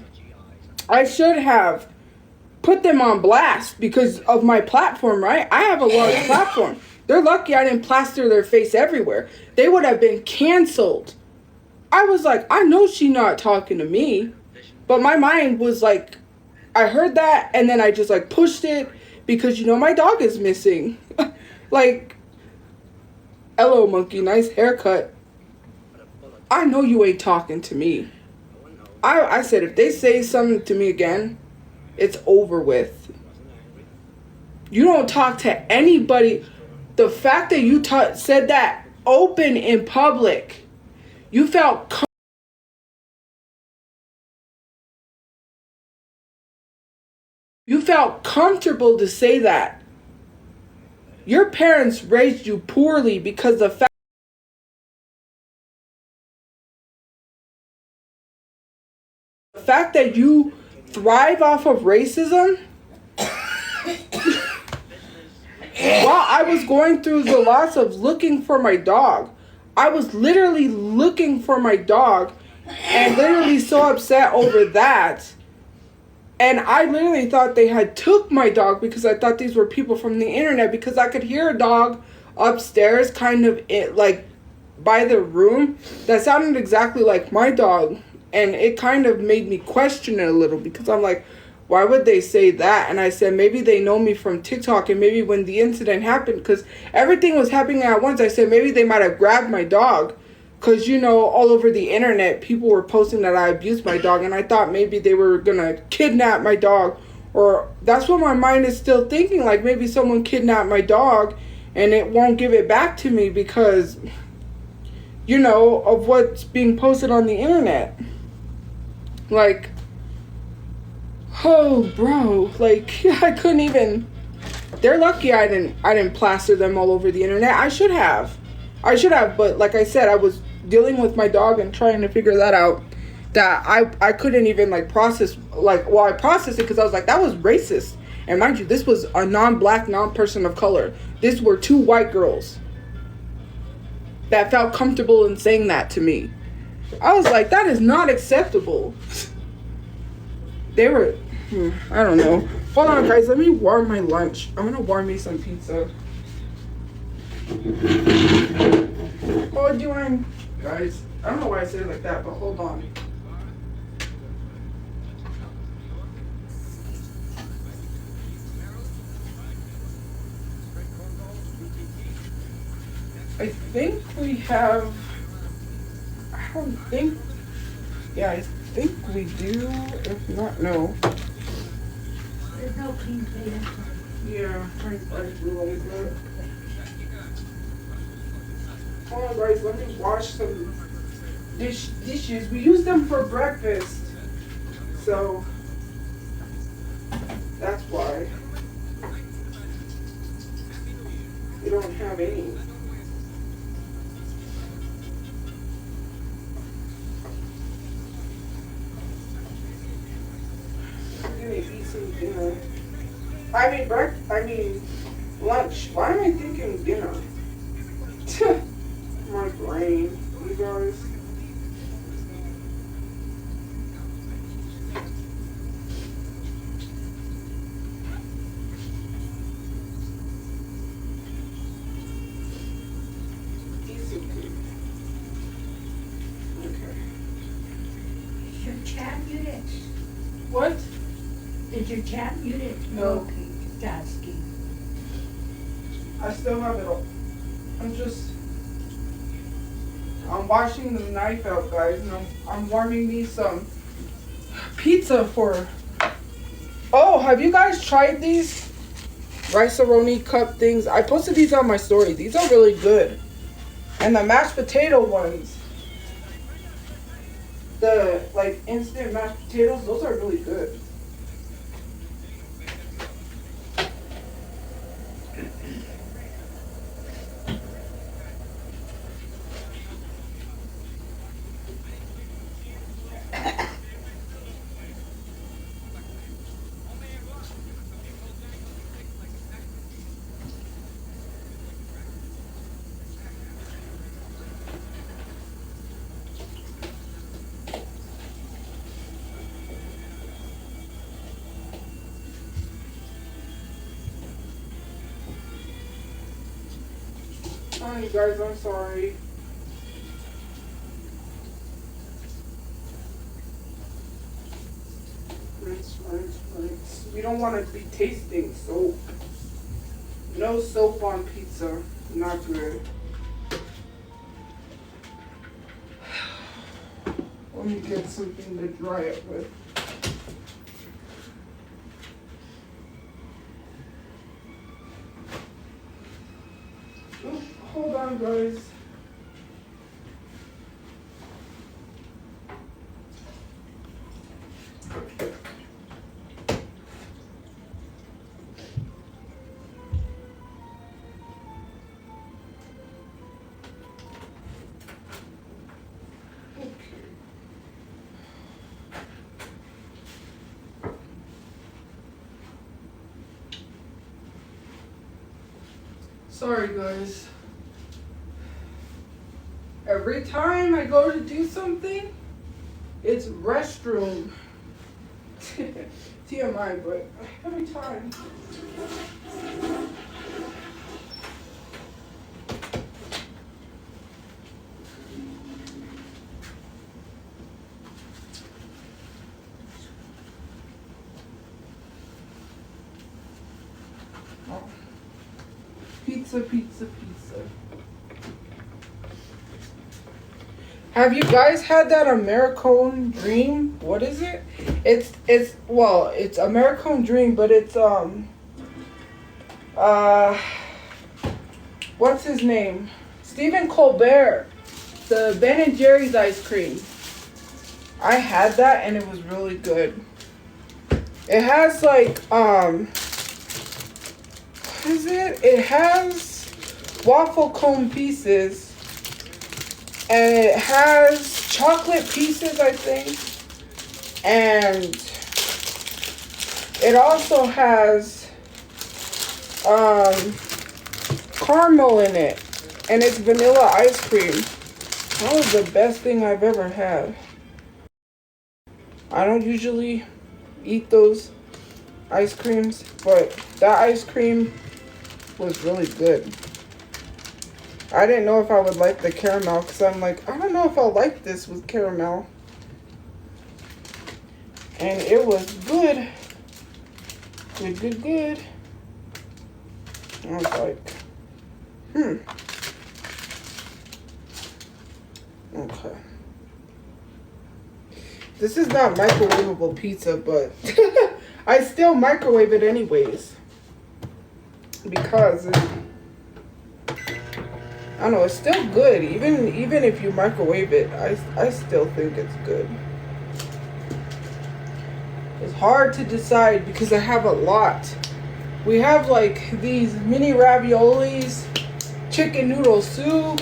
put them on blast because of my platform, right? I have a large platform. They're lucky I didn't plaster their face everywhere. They would have been canceled. I was like, I know she not talking to me. But my mind was like, I heard that and then I just like pushed it because, you know, my dog is missing. Like, hello, monkey, nice haircut. I know you ain't talking to me. I said, if they say something to me again, it's over with. You don't talk to anybody. The fact that you said that open in public, you felt comfortable to say that. Your parents raised you poorly because the fact that you thrive off of racism. While I was going through the loss of looking for my dog, I was literally looking for my dog and literally so upset over that. And I literally thought they had took my dog because I thought these were people from the internet because I could hear a dog upstairs kind of like by the room that sounded exactly like my dog. And it kind of made me question it a little because I'm like, why would they say that? And I said, maybe they know me from TikTok and maybe when the incident happened, because everything was happening at once, I said, maybe they might have grabbed my dog. Because, you know, all over the internet, people were posting that I abused my dog. And I thought maybe they were going to kidnap my dog. Or that's what my mind is still thinking. Like maybe someone kidnapped my dog and it won't give it back to me because, you know, of what's being posted on the internet. Like, oh, bro. Like, I couldn't even. They're lucky I didn't plaster them all over the internet. I should have. But like I said, I was dealing with my dog and trying to figure that out. That I couldn't even like process. Like, well, I processed it because I was like, that was racist. And mind you, this was a non-black, non-person of color. These were two white girls that felt comfortable in saying that to me. I was like, that is not acceptable. They were, I don't know. Hold on, guys. Let me warm my lunch. I'm going to warm me some pizza. Oh, do you want, guys? I don't know why I said it like that, but hold on. I think we have, I don't think, yeah, I think we do. If not, no. There's no clean plate. Yeah, hold on, guys, let me wash some dishes. We use them for breakfast, so that's why we don't have any. I'm gonna eat some dinner. I mean lunch. Why am I thinking dinner? My brain, you guys. Did your chat mute it? No. Okay, just asking. I still have it all. I'm washing the knife out, guys, and I'm warming me some pizza for. Oh, have you guys tried these rice-a-roni cup things? I posted these on my story. These are really good. And the mashed potato ones, the like instant mashed potatoes, those are really good. Oh, you guys, I'm sorry. Rinse, rinse, rinse. We don't want to be tasting soap. No soap on pizza. Not good. Let me get something to dry it with. Oh, hold on, guys. Sorry, guys. Every time I go to do something, it's restroom. TMI, but every time. Oh. Pizza, pizza, pizza. Have you guys had that American Dream? What is it? It's American Dream, but it's what's his name? Stephen Colbert. The Ben and Jerry's ice cream. I had that and it was really good. It has like what is it? It has waffle cone pieces. And it has chocolate pieces, I think. And it also has caramel in it. And it's vanilla ice cream. That was the best thing I've ever had. I don't usually eat those ice creams, but that ice cream was really good. I didn't know if I would like the caramel because I'm like, I don't know if I'll like this with caramel. And it was good. Good, good, good. I was like, Okay. This is not microwavable pizza, but I still microwave it anyways. Because I don't know, it's still good. Even if you microwave it, I still think it's good. It's hard to decide because I have a lot. We have like these mini raviolis, chicken noodle soup.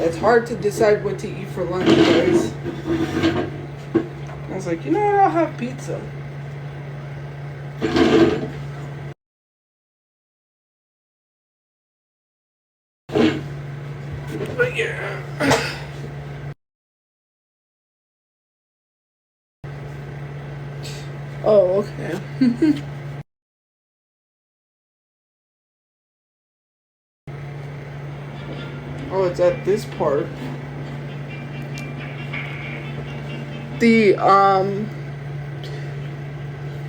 It's hard to decide what to eat for lunch, guys. I was like, you know what, I'll have pizza. But yeah. Oh, okay. Oh, it's at this part.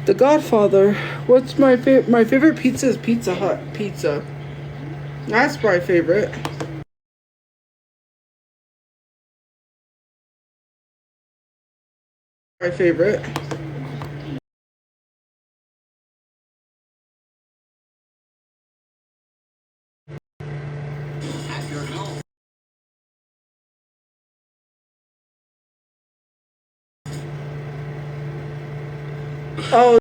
The Godfather. What's my favorite? My favorite pizza is Pizza Hut pizza. That's my favorite. My favorite. Oh,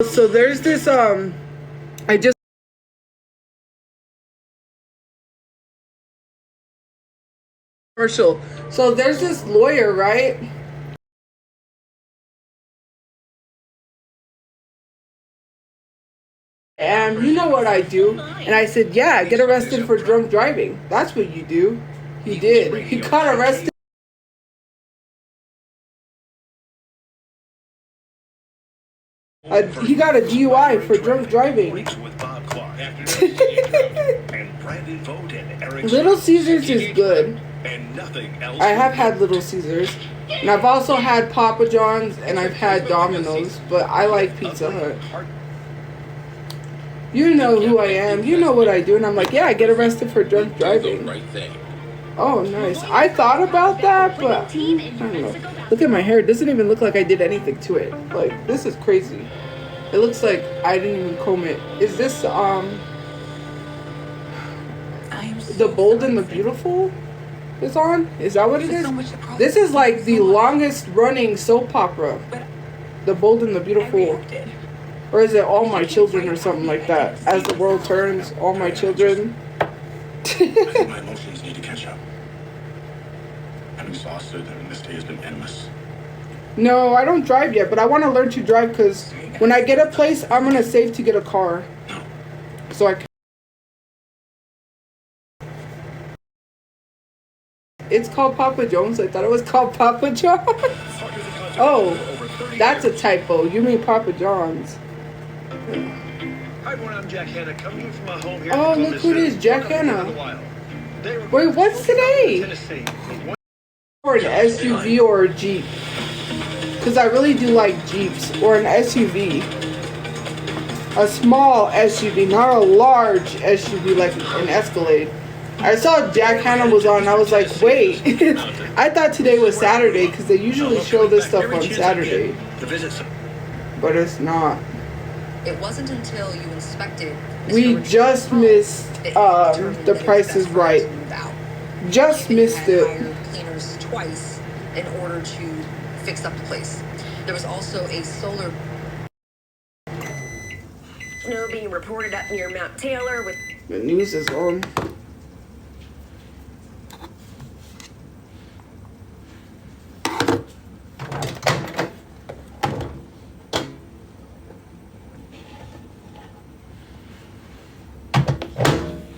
so there's this I just commercial. So there's this lawyer, right? And you know what I do? And I said, yeah, get arrested for drunk driving. That's what you do. He did. He got arrested. He got a DUI for drunk driving. Little Caesars is good. I have had Little Caesars. And I've also had Papa John's and I've had Domino's. But I like Pizza Hut. You know who I am. You know what I do. And I'm like, yeah, I get arrested for drunk driving. Oh, nice. I thought about that, but I don't know. Look at my hair. It doesn't even look like I did anything to it. Like, this is crazy. It looks like I didn't even comb it. Is this, The Bold and the Beautiful is on? Is that what it is? This is like the longest running soap opera. The Bold and the Beautiful. Or is it All My Children or something like that? As the World Turns, All My Children. My emotions need to catch up. I'm exhausted and this day has been endless. No, I don't drive yet, but I want to learn to drive because when I get a place, I'm going to save to get a car. So I can. It's called Papa John's. I thought it was called Papa John's. Oh, that's a typo. You mean Papa John's. Hi everyone, I'm Jack Hanna, coming from my home here. Oh, look who it is, Jack Hanna. Wait, what's today? Or an SUV or a Jeep. Because I really do like Jeeps. Or an SUV. A small SUV, not a large SUV like an Escalade. I saw Jack Hanna was on and I was like, wait. I thought today was Saturday because they usually show this stuff on Saturday. But it's not. It wasn't until you inspected. We just missed The Price is Right. Just missed it. Hired cleaners twice in order to fix up the place. There was also a solar snow being reported up near Mount Taylor with The news is on.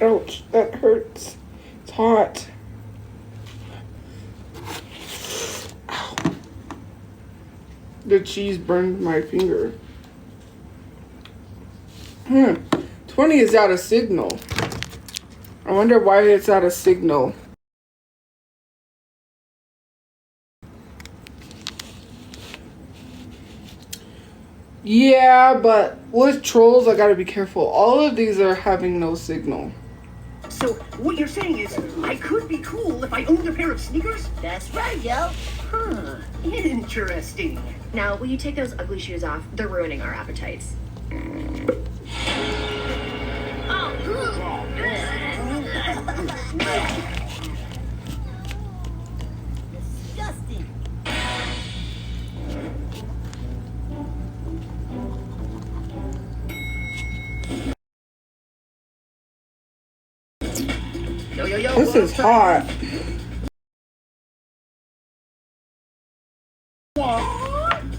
Ouch, that hurts. It's hot. Ow. The cheese burned my finger. 20 is out of signal. I wonder why it's out of signal. Yeah, but with trolls, I gotta be careful. All of these are having no signal. So, what you're saying is, I could be cool if I owned a pair of sneakers? That's right, yo. Huh. Interesting. Now, will you take those ugly shoes off? They're ruining our appetites. Disgusting. Yo, This is hot.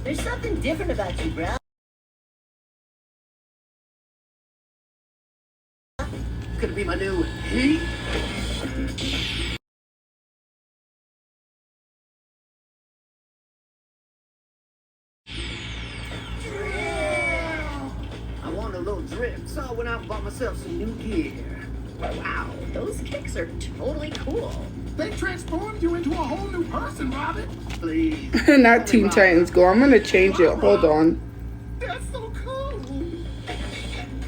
There's something different about you, bro. Could it be my new heat? I want a little drip, so I went out and bought myself some new gear. Wow, those kicks are totally cool. They transformed you into a whole new person, Robin. Please. Not Teen Titans Go. I'm gonna change it. Hold on. That's so cool.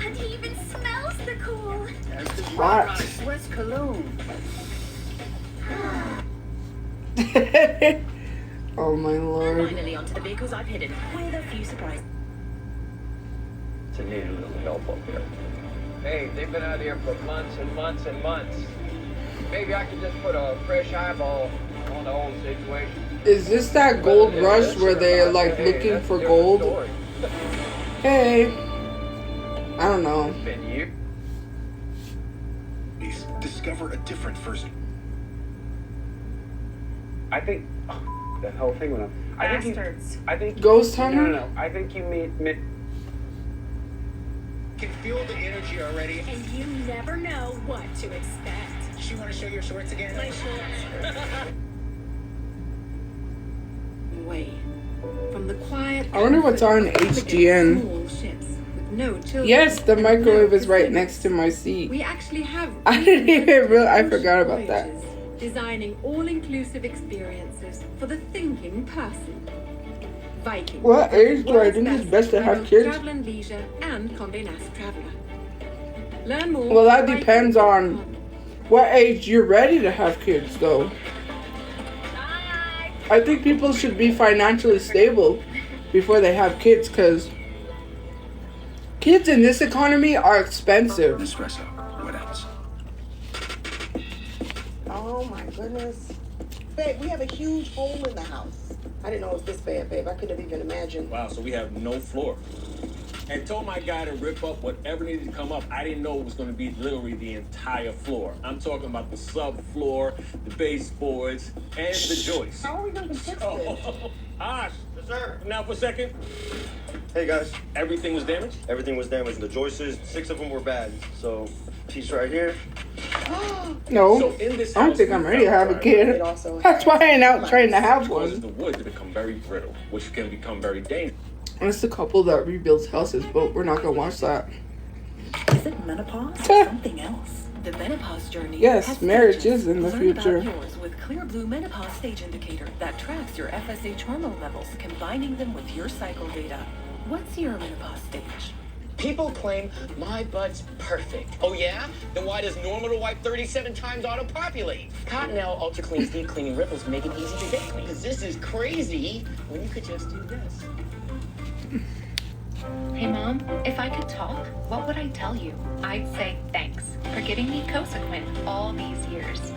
And he even smells the cool. That's the Hot. Rock Sweats cologne. Oh my lord. Finally onto the vehicles I've hidden, with a few surprises. To need a little help up here. Hey, they've been out here for months and months and months. Maybe I could just put a fresh eyeball on the whole situation. Is this that gold rush where they're like looking for gold? Hey. I don't know. It's been years. Discover a different first. I think the whole thing went up. I think Ghost Hunter? No. I think you mean Can feel the energy already. And you never know what to expect. You want to show your shorts again? My shorts. Way from the quiet. I wonder what's on HDN. Small ships with no children. Yes, the microwave is right next to my seat. We actually have. I didn't even realize. I forgot about that. Designing all-inclusive experiences for the thinking person. Viking. What age do I think it's best to have kids? Travel and leisure and Condé Nast Traveler. Learn more. Well, that depends on what age you're ready to have kids, though. I think people should be financially stable before they have kids, because kids in this economy are expensive. Espresso. What else? Oh my goodness. Babe, we have a huge hole in the house. I didn't know it was this bad, babe. I couldn't have even imagined. Wow, so we have no floor. And told my guy to rip up whatever needed to come up. I didn't know it was going to be literally the entire floor. I'm talking about the subfloor, the baseboards, and the joists. How are we going to fix this? Ash, sir, now for a second. Hey guys, Everything was damaged? everything was damaged. The joists, 6 of them were bad. So, piece right here. No, So in this I don't house, think I'm ready to have a kid. It also That's why I ain't out trying to have causes one. the wood to become very brittle, which can become very dangerous. It's the couple that rebuilds houses, but we're not gonna watch that. Is it menopause or something else? The menopause journey. Yes, has marriage stages. is in the Learn future. about yours with Clear Blue Menopause Stage Indicator that tracks your FSH hormone levels, combining them with your cycle data. What's your menopause stage? People claim my butt's perfect. Oh yeah? Then why does normal to wipe 37 times auto-populate? Cottonelle Ultra Clean's deep cleaning ripples make it easy to get clean. Because this is crazy when you could just do this. Hey Mom, if I could talk, what would I tell you? I'd say thanks for giving me Cosequin all these years.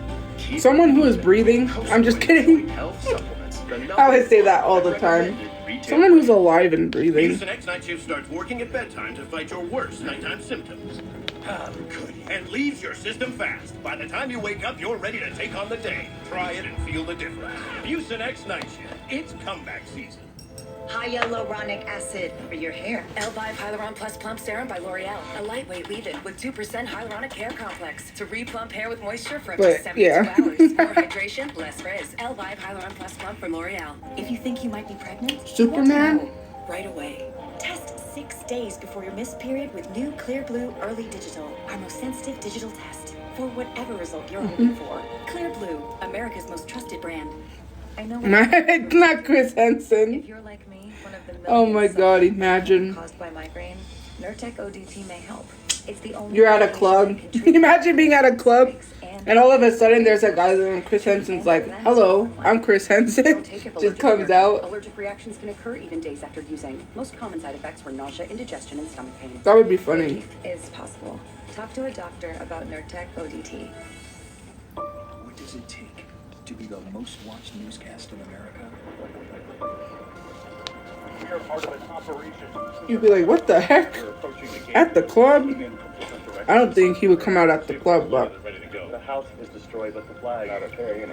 Someone who is breathing. I'm just kidding. I would say that all the time. Someone who's alive and breathing. Use an X-Night shift starts working at bedtime to fight your worst nighttime symptoms. Good. And leaves your system fast. By the time you wake up, you're ready to take on the day. Try it and feel the difference. Use an X-Night shift. It's comeback season. Hyaluronic acid for your hair. L5 Hyaluron Plus Plump Serum by L'Oreal. A lightweight leave-in with 2% hyaluronic hair complex to re-plump hair with moisture for up to But, 72 yeah. hours. More hydration, less frizz. L5 Hyaluron Plus Plump from L'Oreal. If you think you might be pregnant, Superman? you want to know right away. Test 6 days before your missed period with new Clear Blue Early Digital, our most sensitive digital test for whatever result you're hoping for. Clear Blue, America's most trusted brand. I know. Not Chris Henson. If you're like me, one of the Oh my God! Imagine caused by migraine, Nurtec ODT may help. It's the only you're at a club. Imagine being at a club, and all of a sudden there's a guy and Chris Henson's like, "Hello, I'm Chris Henson." Just comes out. Allergic reactions can occur even days after using. Most common side effects were nausea, indigestion, and stomach pain. That would be funny. It's possible. Talk to a doctor about Nurtec ODT. What does it take to be the most watched newscast in America? We are part of an operation. You'd be like, "What the heck?" At the club? I don't think he would come out at the club, but The house is destroyed, but the flag out of there.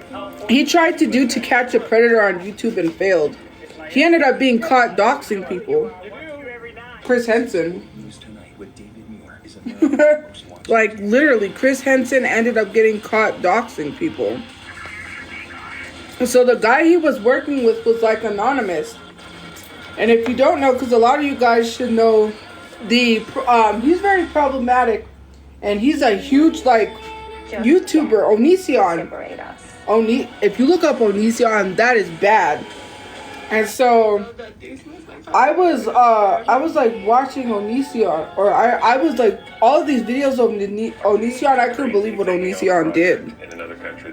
he tried to do To Catch a Predator on YouTube and failed. He ended up being caught doxing people. Chris Henson. News Tonight with David Moore is America's most watched. Like, literally, Chris Henson ended up getting caught doxing people. So the guy he was working with was like anonymous. And if you don't know, because a lot of you guys should know, he's very problematic. And he's a huge, like, YouTuber, Onision. if you look up Onision, that is bad. And so I was like watching Onision, or I was like all of these videos of Onision. I couldn't believe what Onision did.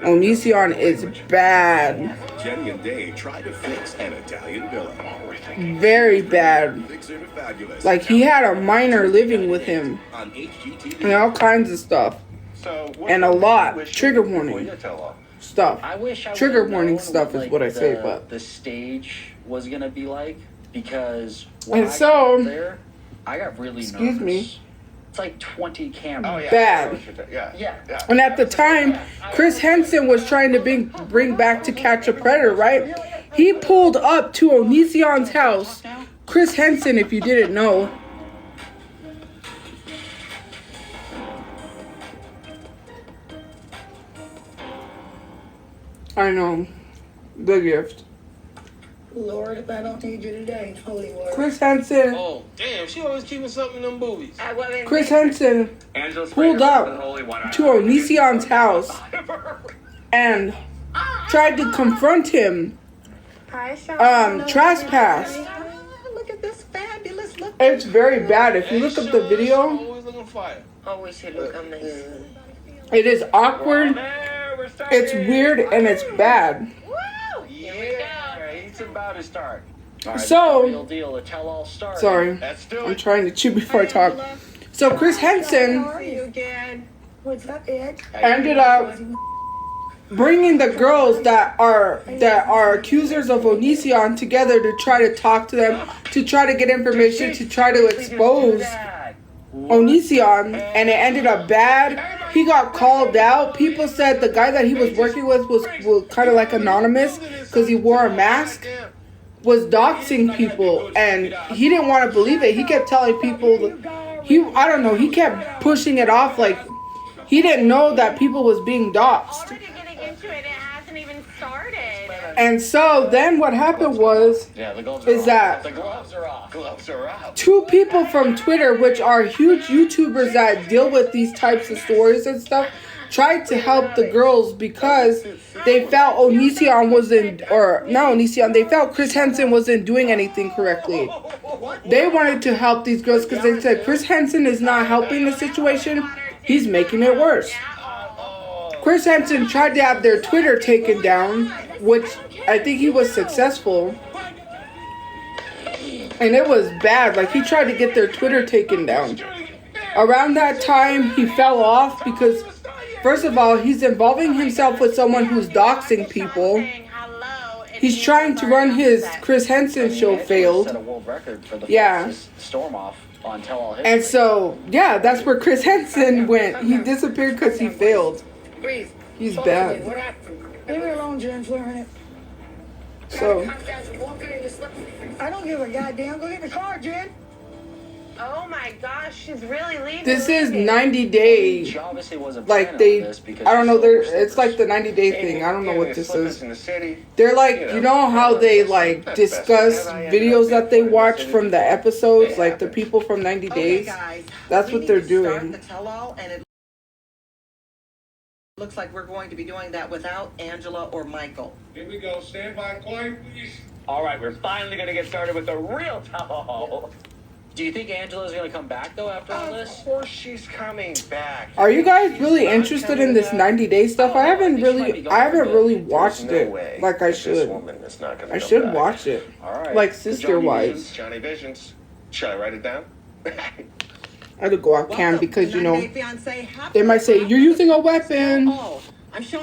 Onision is bad. Jenny and Dave try to fix an Italian villa. Very bad. Like he had a minor living with him and all kinds of stuff, and a lot trigger warning stuff. Trigger warning stuff is what I say, but the stage was gonna be like, because and so there, I got really nervous. Excuse me. It's like 20 cameras. Bad. Yeah. And at the time, Chris Henson was trying to bring back To Catch a Predator, right? He pulled up to Onision's house. Chris Henson, if you didn't know. I know. The gift. Lord, if I don't need you today, holy word. Chris Henson. Oh, damn, she always keeping something in them boobies. Chris Henson pulled up to Onision's house and tried to confront him. Trespass. Look at this fabulous look. It's very bad. If you look up the video, it is awkward, it's weird, and it's bad. It's about to start. So, sorry, I'm trying to chew before I talk. So Chris Henson ended up bringing the girls that are accusers of Onision together to try to talk to them, to try to get information, to try to expose Onision, and it ended up bad. He got called out. People said the guy that he was working with was kind of like anonymous because he wore a mask, was doxing people, and he didn't want to believe it. He kept telling people, he kept pushing it off like he didn't know that people was being doxed. And so then what happened was, is that The gloves are off. Gloves are out. two people from Twitter, which are huge YouTubers that deal with these types of stories and stuff, tried to help the girls because they felt they felt Chris Henson wasn't doing anything correctly. They wanted to help these girls because they said Chris Henson is not helping the situation, he's making it worse. Chris Henson tried to have their Twitter taken down, which I think he was successful. And it was bad. Like, he tried to get their Twitter taken down. Around that time, he fell off because, first of all, he's involving himself with someone who's doxing people. He's trying to run his Chris Henson show failed. Yeah. And so, yeah, that's where Chris Henson went. He disappeared because he failed. He's bad. Leave me alone, Jen's learning it. So, I don't give a goddamn. Go get the car, Jen. Oh my gosh, she's really leaving. this is 90 days. Like, I don't know, it's like the 90-day thing. I don't know what this is. They're like, you know how they like discuss videos that they watch from the episodes, like the people from 90 Days? That's what they're doing. Looks like we're going to be doing that without Angela or Michael. Here we go. Stand by, quiet, please. All right, we're finally going to get started with the real tell-all. Do you think Angela's going to come back, though, after all this? Of course she's coming back. Are you guys really interested in this 90-day stuff? I haven't really watched it like I should. I should watch it. Like sister-wise. Johnny Visions. Should I write it down? I had to go off cam because, you know, they might say, you're using a weapon.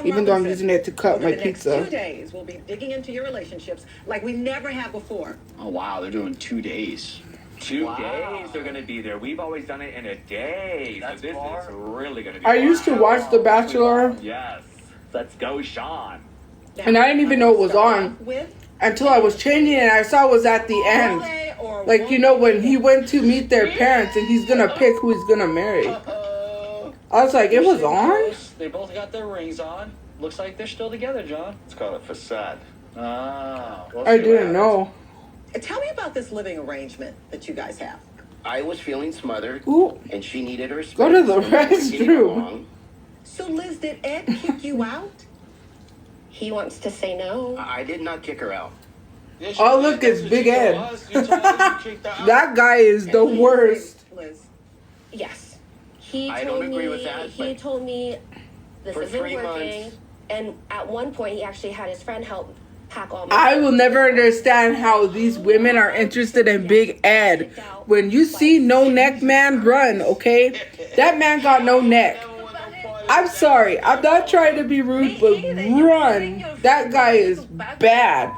Even though I'm using it to cut my pizza. 2 days, we'll be digging into your relationships like we never have before. Oh, wow, they're doing 2 days. 2 days they're going to be there. We've always done it in a day. So this is really going to be I used to watch The Bachelor. Yes. Let's go, Sean. And I didn't even know it was on until I was changing it and I saw it was at the end. Like, you know, when he went to meet their parents and he's going to pick who he's going to marry. I was like, it was on? They both got their rings on. Looks like they're still together, John. It's called a facade. Ah. I didn't know. Tell me about this living arrangement that you guys have. I was feeling smothered, and she needed her space. Go to the restroom. So, Liz, did Ed kick you out? he wants to say no. I did not kick her out. Oh, look, it's Big Ed. That guy is the worst. Yes. He I told don't agree me, with that, he but told me this for isn't 3 working. months. And at one point, he actually had his friend help pack all my I will never understand how these women are interested in Big Ed. When you see no neck man run, okay? That man got no neck. I'm sorry. I'm not trying to be rude, but run. That guy is bad.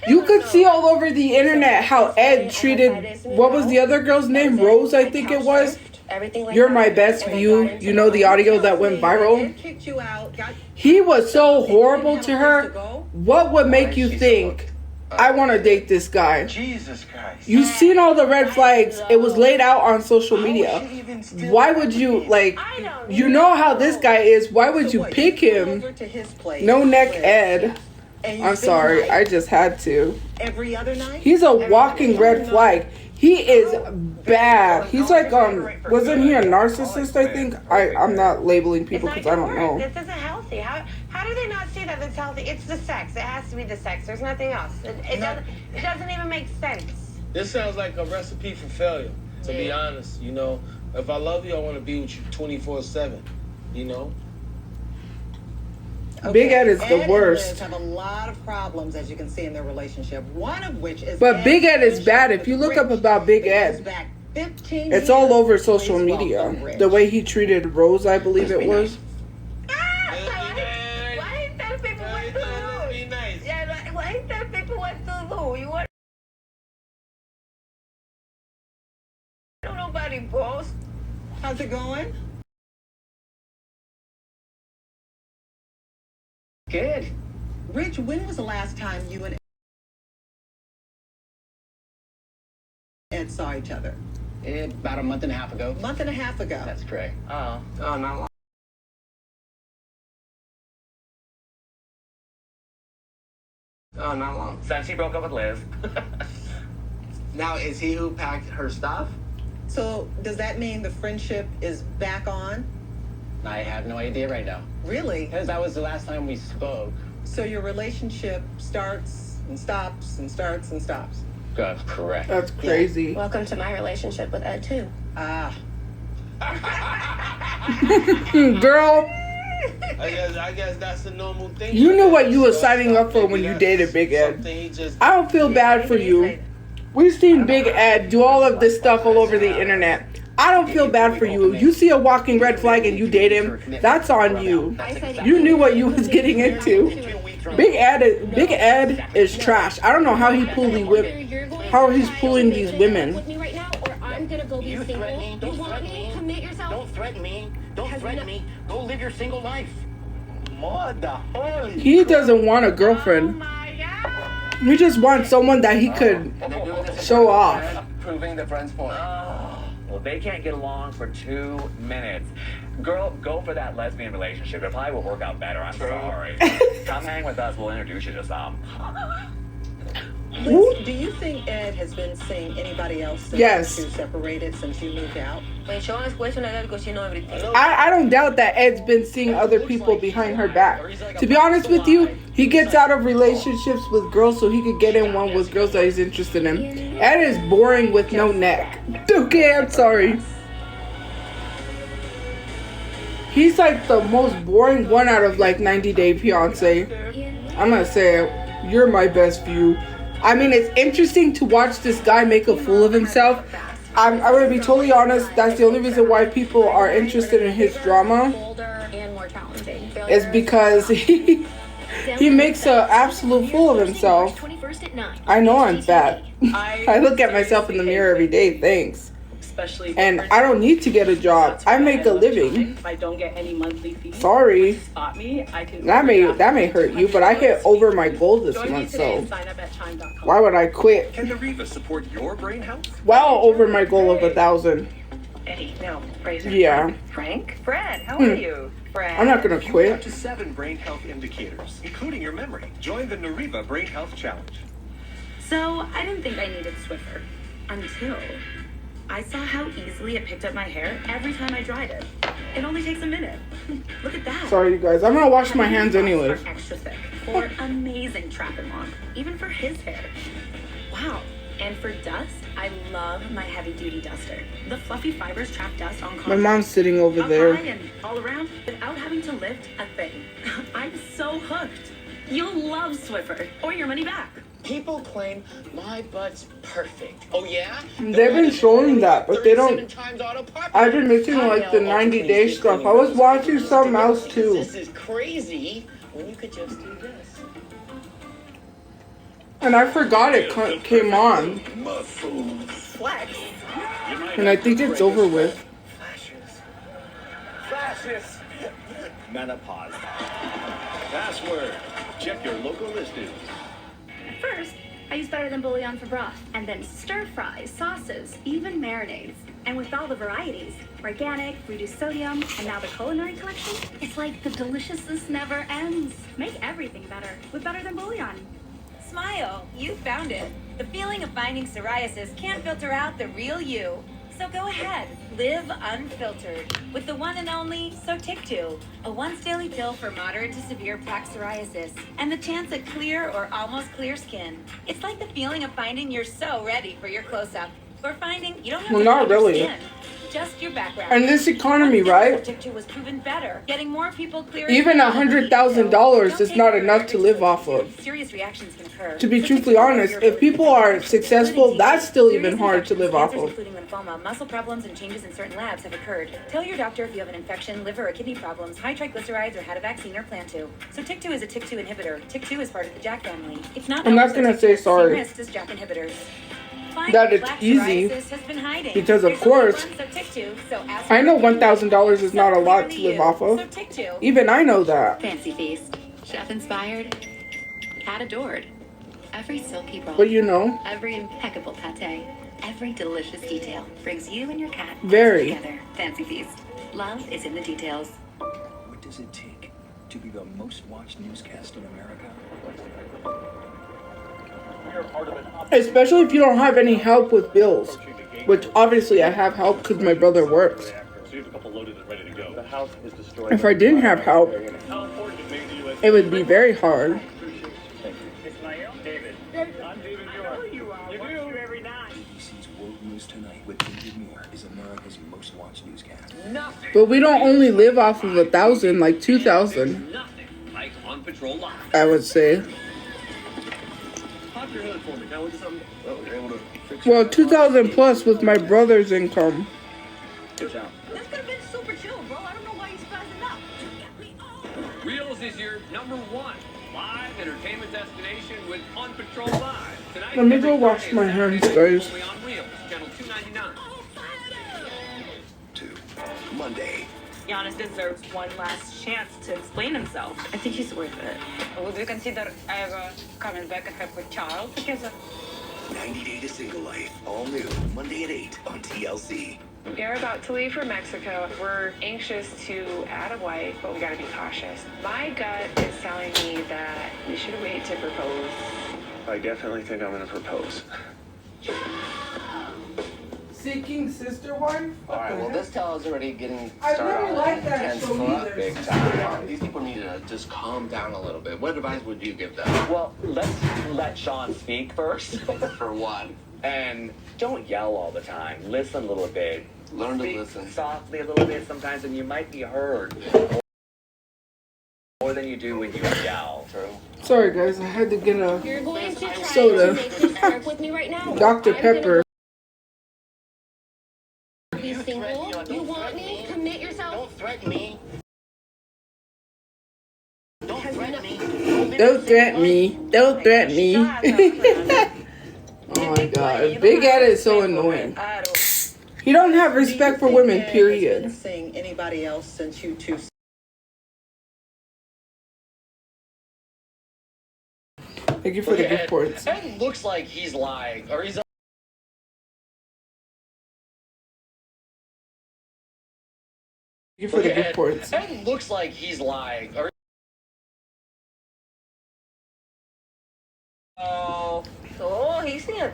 You could see all over the internet how Ed treated, what was the other girl's name? Rose, I think it was. You're my best view. You know the audio that went viral? He was so horrible to her. What would make you think, I want to date this guy? Jesus Christ. You've seen all the red flags. It was laid out on social media. Why would you, like, you know how this guy is. Why would you pick him? No neck Ed. I'm sorry. I just had to. Every other night? He's a walking red flag. He is bad. He's like, wasn't he a narcissist, I think? I'm not labeling people because I don't know. This isn't healthy. How do they not see that it's healthy? It's the sex. It has to be the sex. There's nothing else. It doesn't even make sense. This sounds like a recipe for failure, to be honest. You know, if I love you, I want to be with you 24/7, you know? Big Ed is the worst. Liz have a lot of problems, as you can see in their relationship. One of which is. But Big Ed is bad. If you look up about Big Ed, it's all over social media. The way he treated Rose, I believe it was. Why ain't that people what to do? Yeah, why ain't that people what to do? You want? Don't nobody boss. How's it going? Good. Rich, when was the last time you and Ed saw each other? About a month and a half ago. Month and a half ago. That's correct. Oh, not long. Oh, not long. Since she broke up with Liz. Now, is he who packed her stuff? So, does that mean the friendship is back on? I have no idea right now. Really? Because that was the last time we spoke. So your relationship starts and stops and starts and stops? Good, correct. That's crazy. Yeah. Welcome to my relationship with Ed, too. Ah. Girl. I guess that's the normal thing. You knew what you were signing up for when you dated Big Ed. I don't feel bad for you. We've seen Big Ed do all of this stuff all over the internet. I don't feel bad for you. You see a walking red flag and you date him, that's on you. You knew what you was getting into. Big Ed is trash. I don't know how he pulled these women. How he's pulling these women. You threaten me. Don't threaten me. Commit yourself. Don't threaten me. Don't threaten me. Go live your single life. He doesn't want a girlfriend. He just wants someone that he could show off. Proving the friend's point. Well, they can't get along for 2 minutes. Girl, go for that lesbian relationship. It probably will work out better. I'm sorry. Come hang with us. We'll introduce you to some. Liz, do you think Ed has been seeing anybody else since you separated, since you moved out? I don't doubt that Ed's been seeing other people behind her back. To be honest with you, he gets out of relationships with girls so he could get in one with girls that he's interested in. Ed is boring with no neck. Okay, I'm sorry. He's like the most boring one out of like 90 Day Fiance. I'm gonna say it. You're my best view. I mean, it's interesting to watch this guy make a fool of himself. I'm gonna be totally honest. That's the only reason why people are interested in his drama. Is because he makes an absolute fool of himself. I know I'm fat. I look at myself in the mirror every day. Thanks. And I don't need to get a job. I make a living. If I don't get any monthly fees, sorry. spot me. I can. That may hurt you, but I hit over my goal this month, so why would I quit? Can Nariva support your brain health? Well over my goal of 1,000. Eddie, no, Fraser. Yeah. Frank? Fred, how are you? Fred. I'm not gonna You quit. have up to 7 brain health indicators, including your memory. Join the Nariva Brain Health Challenge. So I didn't think I needed Swiffer until I saw how easily it picked up my hair every time I dried it. It only takes a minute. Look at that. Sorry, you guys. I'm gonna wash my hands anyways. Extra thick. for amazing trap and lock, even for his hair. Wow. And for dust, I love my heavy-duty duster. The fluffy fibers trap dust on concrete. My mom's sitting over up there. high and all around without having to lift a thing. I'm so hooked. You'll love Swiffer or your money back. People claim my butt's perfect. Oh yeah? They've been showing that, but they don't. I've been missing like the 90-day stuff. I was watching something else too. This is crazy when you could just do this. And I forgot it came on. Flex. And I think it's over with. Flashes. Menopause. Password. Check your local listings. At first, I used Better Than Bouillon for broth, and then stir fries, sauces, even marinades. And with all the varieties, organic, reduced sodium, and now the culinary collection, it's like the deliciousness never ends. Make everything better with Better Than Bouillon. Smile, you found it. The feeling of finding psoriasis can't filter out the real you. So go ahead, live unfiltered with the one and only TophiaChu, a once-daily pill for moderate to severe plaque psoriasis, and the chance at clear or almost clear skin. It's like the feeling of finding you're so ready for your close-up, or finding you don't have to Well, not hide your really. skin, just your background. And this economy, right? TophiaChu was proven better, getting more people clear. Even $100,000 is not enough to live off of. Serious reactions can occur. To be truthfully honest, if people are successful, that's still even hard to live off Cancers, of. including lymphoma, muscle problems, and changes in certain labs have occurred. Tell your doctor if you have an infection, liver or kidney problems, high triglycerides, or had a vaccine or plan to. So TophiaChu is a TYK2 inhibitor. TYK2 is part of the JAK family. It's not. I'm not gonna say sorry Risks as JAK inhibitors. that it's easy, because of course, I know $1,000 is not a lot to live off of. Even I know that. Fancy feast. Chef inspired. Cat adored. Every silky roll. But you know. Every impeccable pate. Every delicious detail brings you and your cat Very. together. Fancy feast. Love is in the details. What does it take to be the most watched newscast in America? Especially if you don't have any help with bills. Which obviously I have help because my brother works. If I didn't have help, it would be very hard. ABC's World News Tonight with David Moore is America's most watched newscast. But we don't only live off of 1,000, like 2,000. Nothing like On Patrol Live. I would say. Pop your hood for me. Can I look at something? Oh, you're able to fix Well, 2,000 plus with my brother's income. Good job. This could have been super chill, bro. I don't know why you spazzing out. Reels is your #1 live entertainment destination with On Patrol Live. Tonight, Let me go wash my hands, guys. only on Reels, channel 299. Monday. Giannis deserves one last chance to explain himself. I think he's worth it. Would you consider ever coming back and have a child together? 90 Day to Single Life. All new. Monday at 8 on TLC. We're about to leave for Mexico. We're anxious to add a wife, but we gotta be cautious. My gut is telling me that we should wait to propose. I definitely think I'm gonna propose. Seeking sister wife? Alright, well, this tale is already getting I started never on liked an that intense show front either, big Sister time. These people need to just calm down a little bit. What advice would you give them? Well, let's let Sean speak first. For what? And don't yell all the time. Listen a little bit. Learn to Speak listen. softly a little bit sometimes, and you might be heard more than you do when you yell. True. Sorry guys, I had to get a You're going to try to soda. make this work with me right now. Dr. Pepper. Be single. You want me? Commit yourself. Don't threaten me. Don't threaten me. Don't threaten me. Don't threaten me. Oh my god. Big Ed is so annoying. He don't have respect for women, period. Saying anybody else since you two. Thank you for the gift cards. It looks like he's lying, or he's. Thank you for the gift cards. It looks like he's lying, or. Oh, he's in a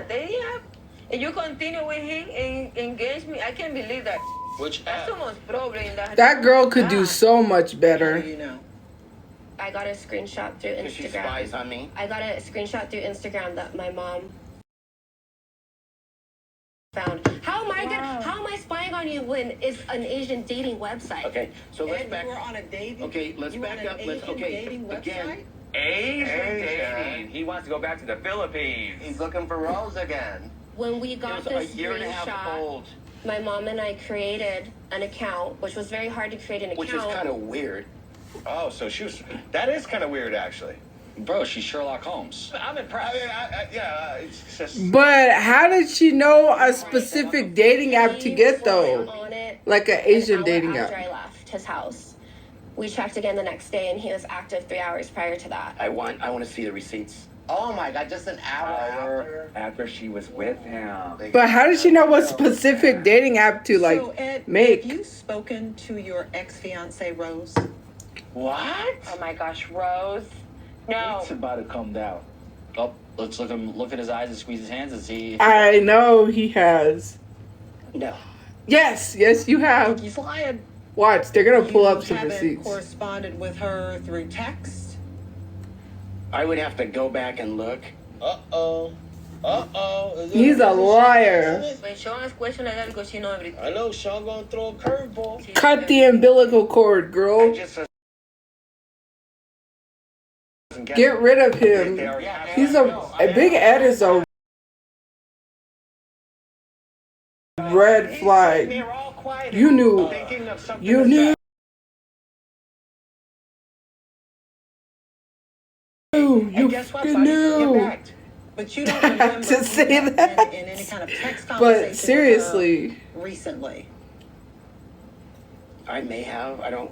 dating app, and you continue with him and engage me. I can't believe that. Which app? That girl could do so much better. You know. I got a screenshot through Because she spies Instagram. on me. I got a screenshot through Instagram that my mom found. How am I spying on you when it's an Asian dating website? Okay, so let's And back. you were on a dating. Okay, let's you were back on an up. Let's Asian dating again. Asian dating. He wants to go back to the Philippines. He's looking for Rose again. When we It got was a this year and a half screenshot, old, my mom and I created an account, which was very hard to create an account. which is kind of weird. Oh, so she was. That is kind of weird, actually. Bro, she's Sherlock Holmes. I'm impressed. It's just. But how did she know a specific dating app to get though? On it Like an Asian an hour dating after app. I left his house. We checked again the next day, and he was active 3 hours prior to that. I want to see the receipts. Oh my God! Just an hour After she was with him. But how did she know what specific dating app to like So, Ed, make? have you spoken to your ex-fiance, Rose? What? Oh my gosh, Rose. No. It's about to come down. Oh, let's look at his eyes and squeeze his hands and see. I know he has. No. Yes, you have. He's lying. Watch, they're gonna pull up some haven't receipts. corresponded with her through text? I would have to go back and look. Uh-oh. He's a liar. I know Sean gonna throw a curveball. Cut the umbilical cord, girl. Get rid of him. He's a Big Ed is a red flag. You knew. You fucking knew. But you don't remember To say that. in any kind of text conversation But with seriously. her recently. I may have. I don't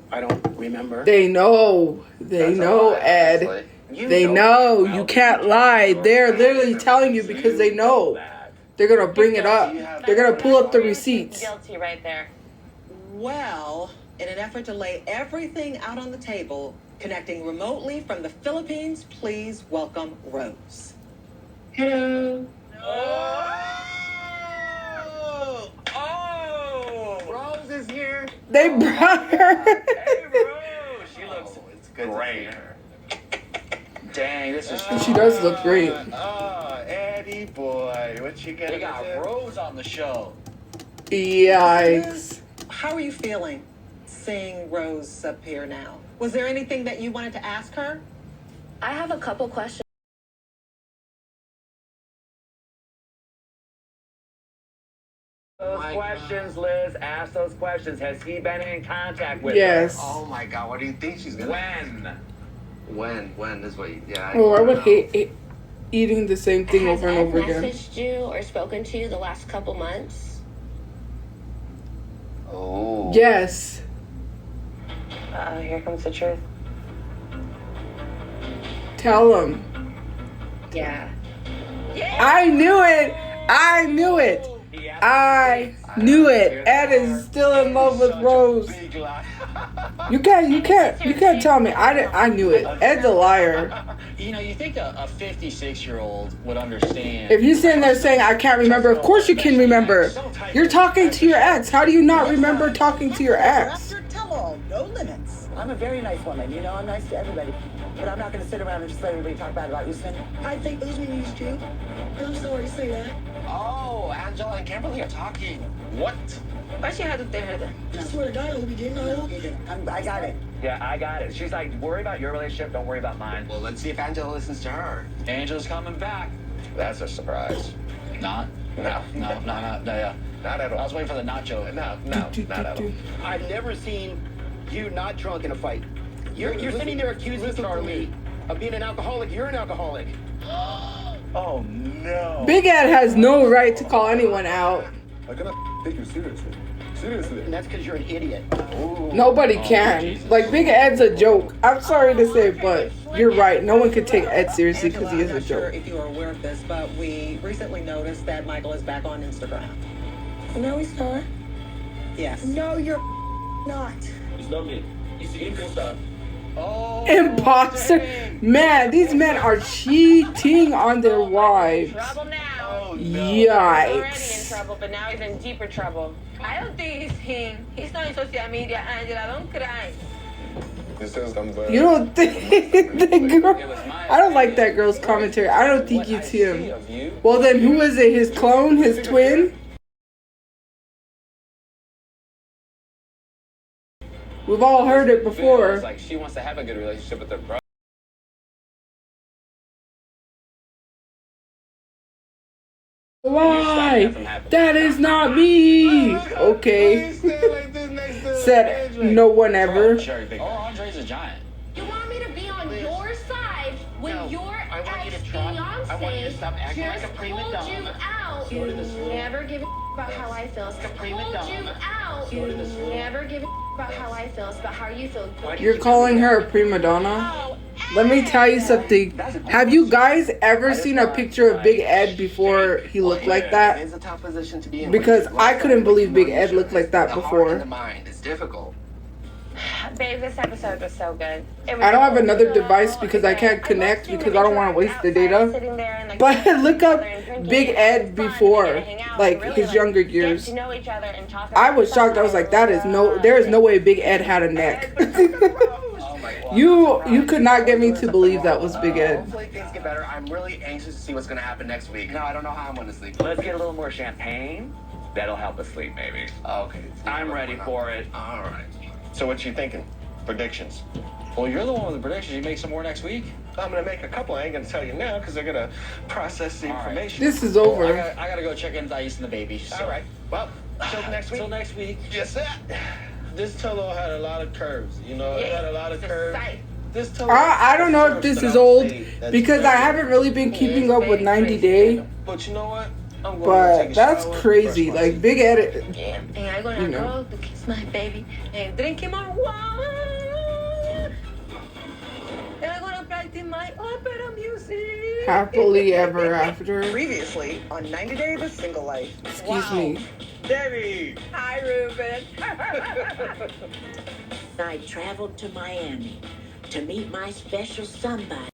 remember. They know. They know, Ed. They know. You can't lie. They're literally telling you because they know. They're going to bring it up. They're going to pull up the receipts. Guilty right there. Well, in an effort to lay everything out on the table, connecting remotely from the Philippines, please welcome Rose. Hello. Oh! Rose is here. They brought her. Hey, Rose. She looks great. Dang, this is. She does look great. Oh, Eddie boy. What you got? They got Rose on the show. Yikes. How are you feeling seeing Rose up here now? Was there anything that you wanted to ask her? I have a couple questions. Those questions, Liz. Ask those questions. Has he been in contact with Yes. her? Oh my God, what do you think she's gonna? When is what? Yeah. Oh, I would hate eating the same thing over and over Has again. Ed messaged you or spoken to you the last couple months? Oh. Yes. Here comes the truth. Tell him. Yeah. I knew it. I knew it. I knew it. Ed is still in love with Rose. You can't tell me. I knew it. Ed's a liar. You know, you think a 56-year-old would understand. If you're sitting there saying I can't remember, of course you can remember. You're talking to your ex. How do you not remember talking to your ex? Tell all, no limits. I'm a very nice woman, you know, I'm nice to everybody. But I'm not going to sit around and just let everybody talk bad about Usman. I think Usman used you. I'm sorry to say that. Oh, Angela and Kimberly are talking. What? I swear to God, I hope you didn't. I hope you didn't. I got it. Yeah, I got it. She's like, worry about your relationship, don't worry about mine. Well, let's see if Angela listens to her. Angela's coming back. That's a surprise. Not? No. No, yeah. Not at all. I was waiting for the nacho. No, not at all. I've never seen you not drunk in a fight. You're sitting there accusing Charlie of being an alcoholic. You're an alcoholic. Oh, no. Big Ed has no right to call anyone out. I cannot take you seriously. Seriously. And that's because you're an idiot. Nobody can. Like, Big Ed's a joke. I'm sorry to say, but you're right. No one can take Ed seriously because he is a I'm not sure joke. if you are aware of this, but we recently noticed that Michael is back on Instagram. No, he's not. Yes. No, you're not. He's not me. He's the imposter. Oh, Imposter. Man, these men are cheating on their wives. Trouble now. Oh, already in Yikes. trouble, but now he's in deeper trouble. I don't think he's him. He's not in social media, Angela. Don't cry. You don't think that girl? I don't like that girl's commentary. I don't think it's him. Well, then who is it? His clone? His twin? We've all heard it before. Like she wants to have a good relationship with her brother. Why? That is not me. Okay. Said no one ever. Oh, Andre's a giant. You want me to be on your side when your I want you to try. I want you to ex-fiance stop acting like just a prima told donna. you out? Go to the You school. never give a about how I feel. Like a prima Told you donna. out. Go to the school. Never give a about how I feel. It's about how you feel. You're calling her a prima donna? Let me tell you something. Have you guys ever seen a picture of Big Ed before he looked like that? It's a tough position to be in. Because I couldn't believe Big Ed looked like that The heart and before. the mind is difficult. Babe, this episode was so good. It was I don't have another device because I can't connect because I don't want to waste the data. But look up Big Ed before, like his younger years. I was shocked. I was like, there is no way Big Ed had a neck. You could not get me to believe that was Big Ed. Hopefully things get better. I'm really anxious to see what's going to happen next week. No, I don't know how I'm going to sleep. Let's get a little more champagne. That'll help us sleep, maybe. Okay. I'm ready for it. All right. So what you thinking? Predictions? Well, you're the one with the predictions. You make some more next week. I'm gonna make a couple. I ain't gonna tell you now because they're gonna process the information. This is over. I gotta go check in Thais and the baby. So. All right. Well, till next week. Till next week. Yes, sir. This Tolo had a lot of curves, you know. It had a lot of curves. This Tolo. I don't know if this is old because I haven't really been keeping up with 90 Day. But you know what? I'm going to But take a that's shower, crazy. brush my Like teeth. Big Ed, And I'm gonna you know. go to kiss my baby and drink him on wine. And I'm gonna practice my opera music. Happily ever after. Previously on 90 Day of a Single Life. Excuse me. Debbie! Hi, Ruben. I traveled to Miami to meet my special somebody.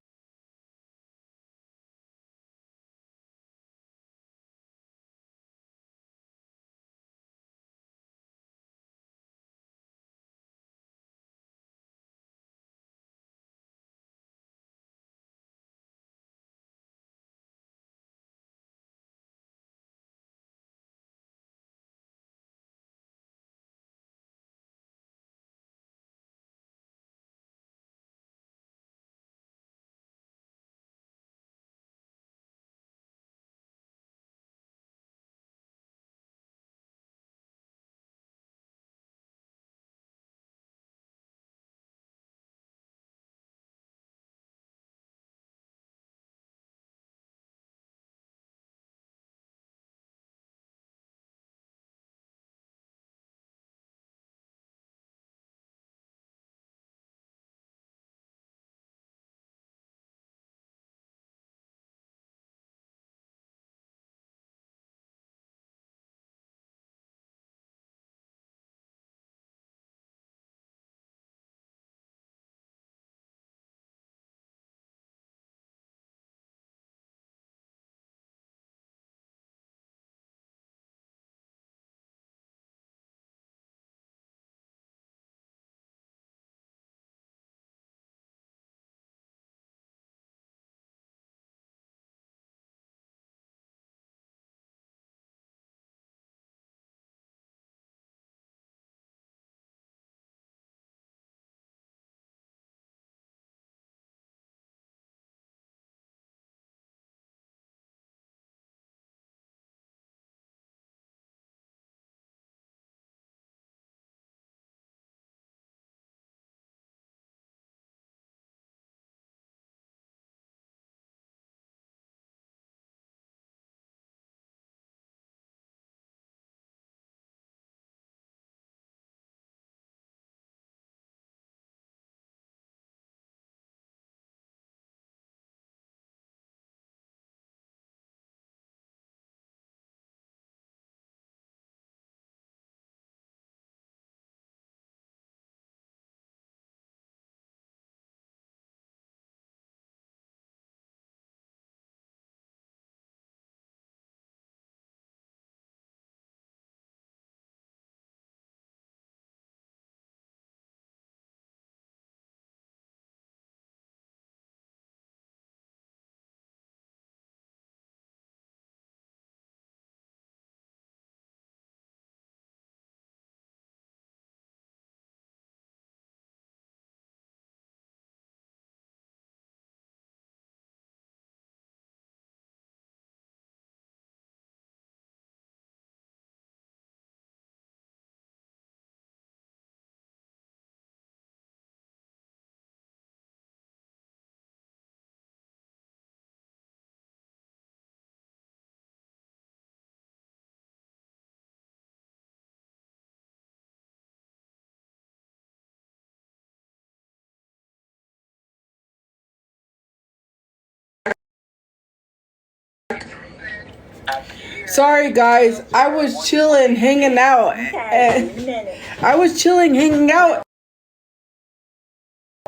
Sorry guys, I was chilling, hanging out, and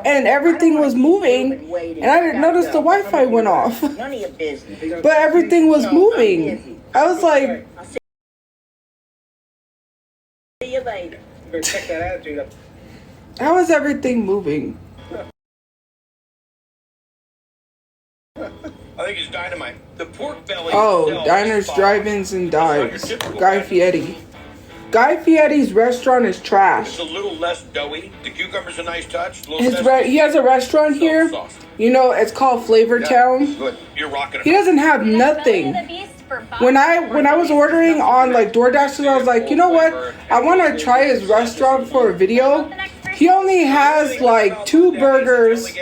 and everything was moving, and I didn't notice the Wi-Fi went off. But everything was moving. I was like, See you later. Better check that attitude up. how is everything moving? I think it's dynamite. The pork belly. Oh, itself diners, is drive-ins, and dives. It's not your typical Guy veggie. Fieri. Guy Fieri's restaurant is trash. It's a little less doughy. The cucumber's a nice touch. He has a restaurant here. You know, it's called Flavor Town. Good. You're rocking it. He doesn't have nothing. When I was ordering on like DoorDash, I was like, you know what? I want to try his restaurant for a video. He only has like 2 burgers,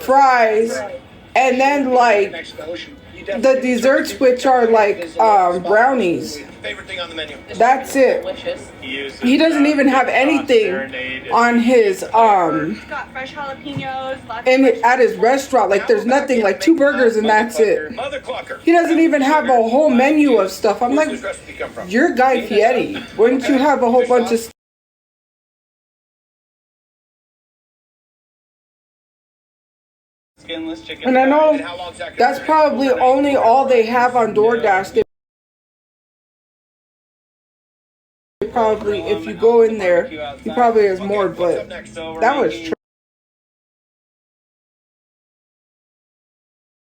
fries, and then like the desserts, which are like brownies. Favorite thing on the menu. That's it. He doesn't even have anything on his Got fresh jalapenos. at his restaurant. Like there's nothing, like 2 burgers and that's it. Mother clucker. He doesn't even have a whole menu of stuff. I'm like, Where's this recipe come from? you're Guy Fieri. Wouldn't you have a whole bunch of stuff? Skinless chicken. And I know that's probably only all they have on DoorDash. They probably, if you go in there, he probably has more, but that was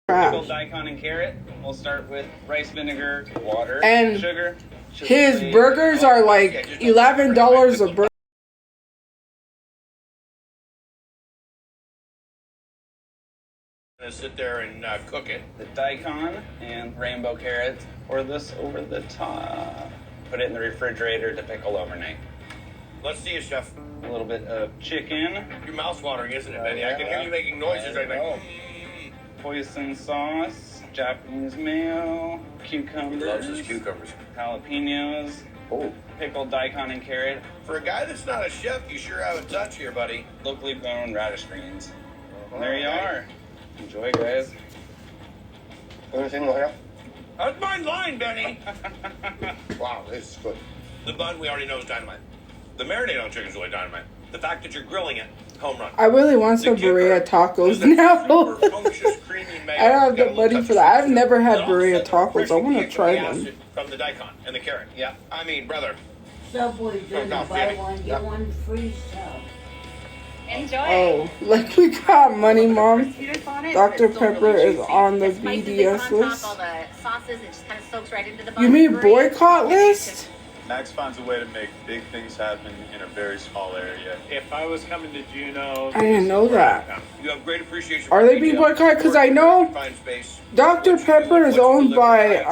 Pickled trash. daikon and carrot. We'll start with rice vinegar, water, And sugar. his burgers are like $11 a burger. Gonna sit there and cook it. The daikon and rainbow carrot. Pour this over the top. Put it in the refrigerator to pickle overnight. Let's see you, chef. A little bit of chicken. Your mouth's watering, isn't it, Benny? I can hear you making noises right now. Hoisin sauce, Japanese mayo, cucumbers. He loves his cucumbers. Jalapenos. Oh. Pickled daikon and carrot. For a guy that's not a chef, you sure have a touch here, buddy. Locally grown radish greens. There you are. Enjoy, guys. Anything more? That's my line, Benny. Wow, this is good. The bun we already know is dynamite. The marinade on chicken is really dynamite. The fact that you're grilling it, home run. I really want some Berea tacos now. I don't have the money for that. I've never had Berea tacos. I want to try them. From the daikon and the carrot. Yeah. I mean, brother. Subway doing No, buy one, get one free stuff. Enjoy. Oh, like we got money, Mom. Dr. Pepper is on the BDS list. All the sauces, it just kind of soaks right into the bun. You mean boycott list? Max finds a way to make big things happen in a very small area. If I was coming to Juneau... I didn't know that. You have great appreciation. Are they being boycotted? Because I know Dr. Pepper is owned by,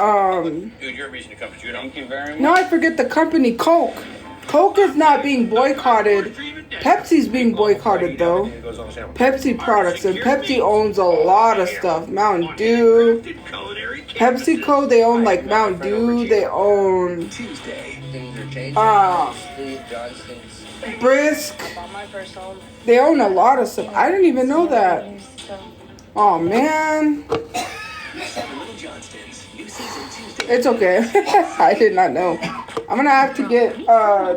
Dude, you're a reason to come to Juneau. Thank you very much. no, I forget the company, Coke. Coke is not being boycotted. Pepsi's being boycotted, though. Pepsi products, and Pepsi owns a lot of stuff. Mountain Dew, PepsiCo, they own like Mountain Dew, they own Brisk. They own a lot of stuff. I didn't even know that. Oh man. It's okay. I did not know. I'm gonna have to get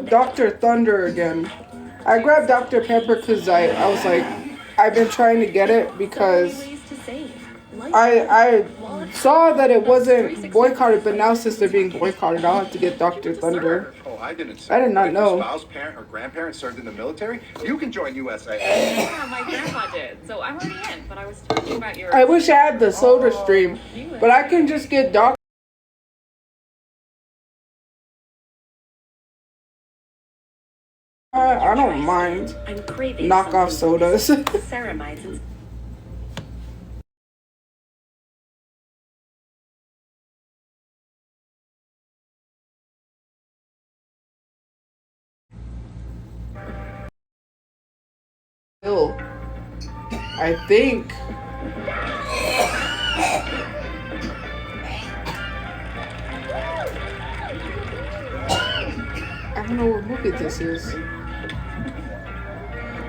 Dr. Thunder again. I grabbed Dr. Pepper because I was like, I've been trying to get it because I saw that it wasn't boycotted, but now since they're being boycotted, I'll have to get Dr. Thunder. Oh, I didn't say. I did not If know. your spouse, parent, or grandparent served in the military, you can join USA. Yeah, my grandpa did. So I'm already in, but I was talking about your... I wish I had the soda stream, but I can just get Dr. I don't mind knockoff sodas. Ceramides. I think. I don't know what movie this is.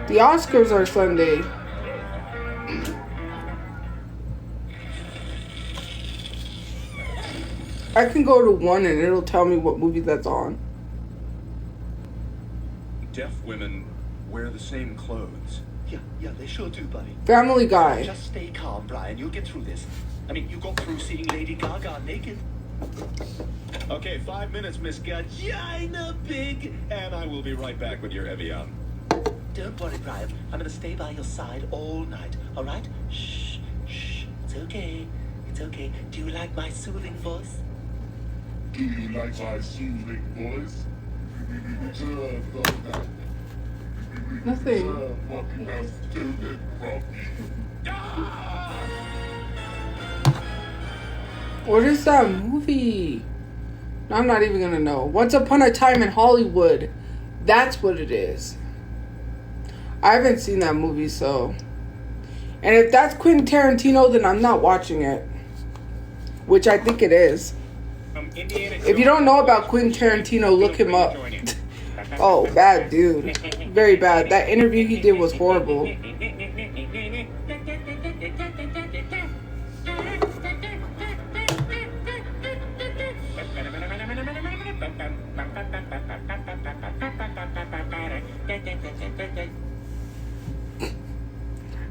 The Oscars are Sunday. I can go to one and it'll tell me what movie that's on. Deaf women wear the same clothes. Yeah, they sure do, buddy. Family Guy. Just stay calm, Brian. You'll get through this. I mean, you got through seeing Lady Gaga naked. Okay, 5 minutes, Miss Gina Big, and I will be right back with your heavy on. Don't worry, Brian. I'm gonna stay by your side all night, all right? Shh. It's okay. It's okay. Do you like my soothing voice? Do you like my soothing voice? Nothing. What is that movie? I'm not even gonna know. Once Upon a Time in Hollywood. That's what it is. I haven't seen that movie, so. And if that's Quentin Tarantino, then I'm not watching it. Which I think it is. If you don't know about Quentin Tarantino, look him up. Oh, bad dude. Very bad. That interview he did was horrible.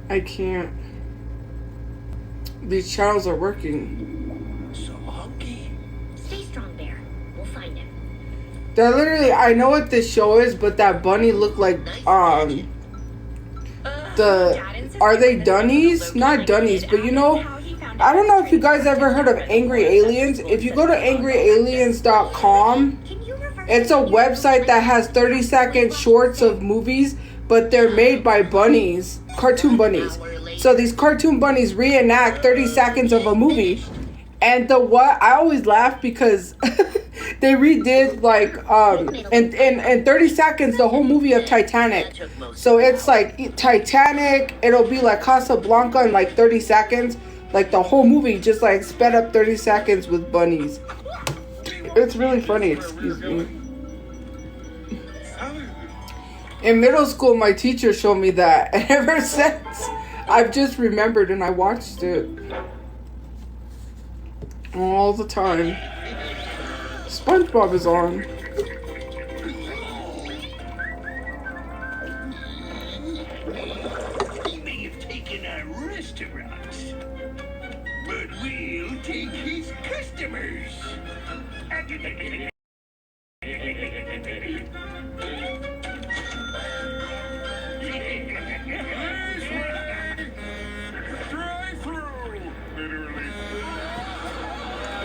I can't. These channels are working. So hungry. Stay strong, Bear. We'll find him. That literally, I know what this show is, but that bunny looked like are they Dunnies? Not Dunnies, but you know, I don't know if you guys ever heard of Angry Aliens. If you go to angryaliens.com, it's a website that has 30-second shorts of movies, but they're made by bunnies, cartoon bunnies. So these cartoon bunnies reenact 30 seconds of a movie. And I always laugh because they redid like in 30 seconds the whole movie of Titanic. So it's like Titanic, it'll be like Casablanca in like 30 seconds. Like the whole movie just like sped up 30 seconds with bunnies. It's really funny, excuse me. In middle school, my teacher showed me that, and ever since, I've just remembered and I watched it all the time. SpongeBob is on. He may have taken our restaurants, but we'll take his customers.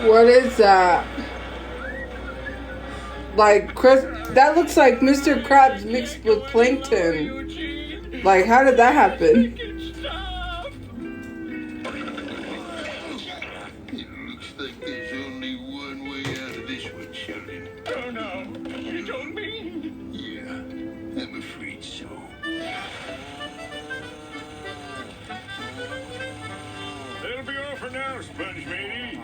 What is that? Like Chris, that looks like Mr. Krabs mixed with plankton. Like, how did that happen? Looks like there's only one way out of this one, Sheldon. Oh no, you told me? Yeah, I'm afraid so. It'll be all for now, Sponge Matey.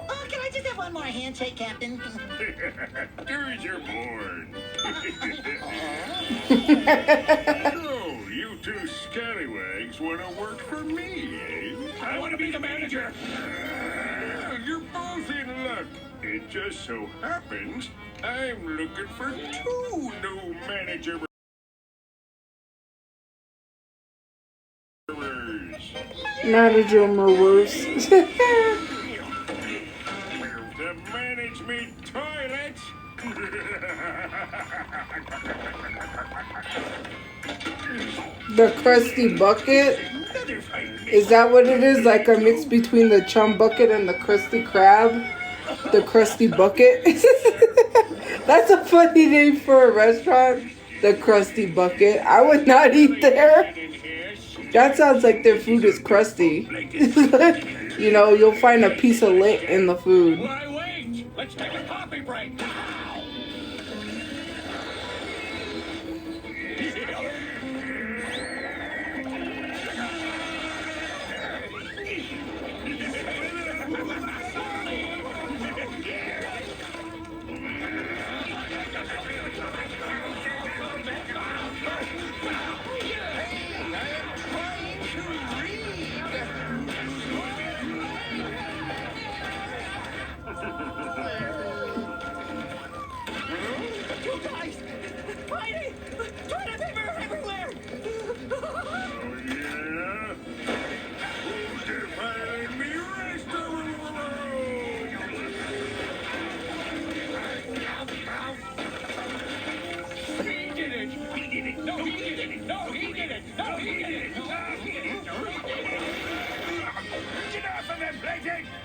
Oh, can I just have one more handshake, Captain? Do as you're born. So, you two scallywags want to work for me, eh? I want to be the manager. You're both in luck. It just so happens I'm looking for 2 new managers. Manager Morose. To manage me toilet. The Krusty Bucket? Is that what it is? Like a mix between the Chum Bucket and the Krusty Krab? The Krusty Bucket? That's a funny name for a restaurant. The Krusty Bucket. I would not eat there. That sounds like their food is crusty. You know, you'll find a piece of lint in the food. Why wait? Let's take a coffee break.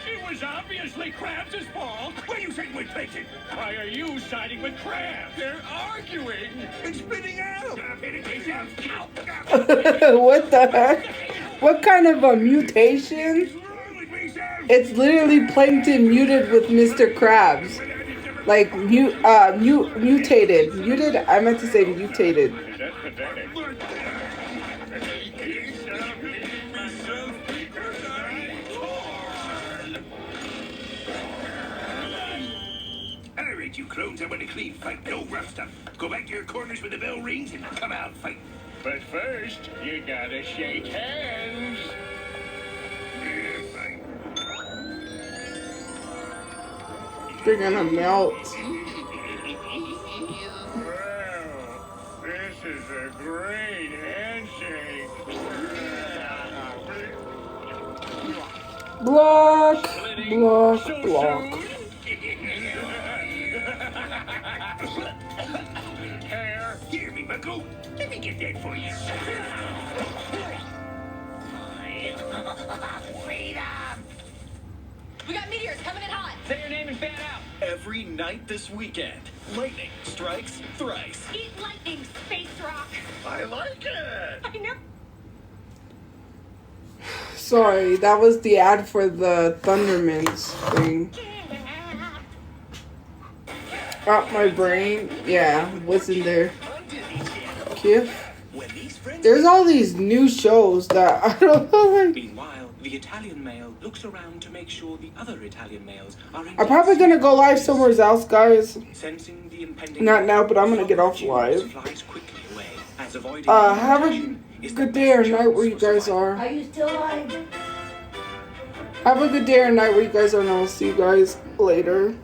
It was obviously Krabs' fault. What do you think we picked it? Why are you siding with Krabs? They're arguing and spitting out. What the heck? What kind of a mutation? It's literally Plankton muted with Mr. Krabs. Like, mutated. Muted? I meant to say mutated. Alright, you clones, I want a clean fight. No rough stuff. Go back to your corners when the bell rings and come out fight. But first, you gotta shake hands. They're gonna melt. Well, this is a great handshake. Block, block, block. Here, me bucko. Let me get that for you. Freedom! We got meteors coming in hot. Say your name and fan out. Every night this weekend, lightning strikes thrice. Eat lightning, space rock. I like it. I know. Sorry, that was the ad for the Thundermans thing. Oh, my brain. Yeah, what's in there? Kif. There's all these new shows that I don't know. Meanwhile, the Italian male looks around to make sure the other Italian males are in. I'm probably gonna go live somewhere else, guys. Sensing the impending Not now, but I'm gonna get off live. Have a good day or night where you guys are. Are you still live? Have a good day or night where you guys are, and I'll see you guys later.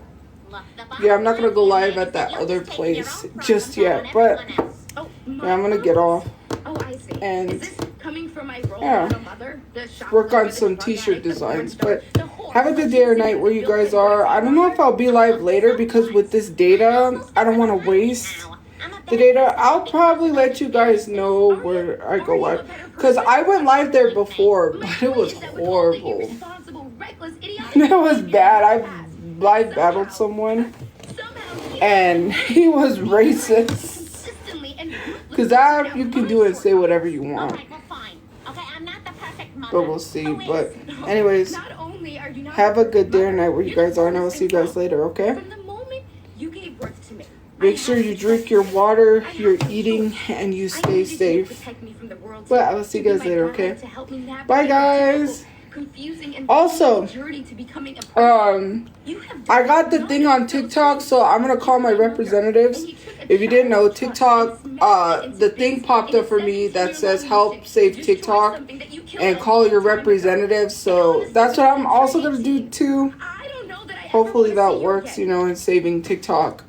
Yeah, I'm not gonna go live at that other place just yet, but yeah, I'm gonna get off. Oh, I see. And is this coming from my role yeah, model mother? work on some t-shirt designs. But have a good day or night where you guys are. I don't know if I'll be live later because with this data, I don't want to waste the data. I'll probably let you guys know where I go live because I went live there before, but it was horrible. It was bad. I live battled someone and he was racist. Because that, you can do it and say whatever you want. But we'll see. But anyways, have a good day or night where you guys are, and I will see you guys later, okay? Make sure you drink your water, you're eating, and you stay safe. But I will see you guys later, okay? Bye, guys. Also, I got the thing on TikTok, so I'm gonna call my representatives. If you didn't know, TikTok, the thing popped up for me that says help save TikTok and call your representatives. So that's what I'm also gonna do too. Hopefully that works, you know, in saving TikTok.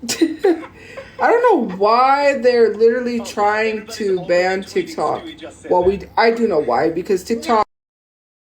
I don't know why they're literally trying to ban TikTok. Well, I do know why, because TikTok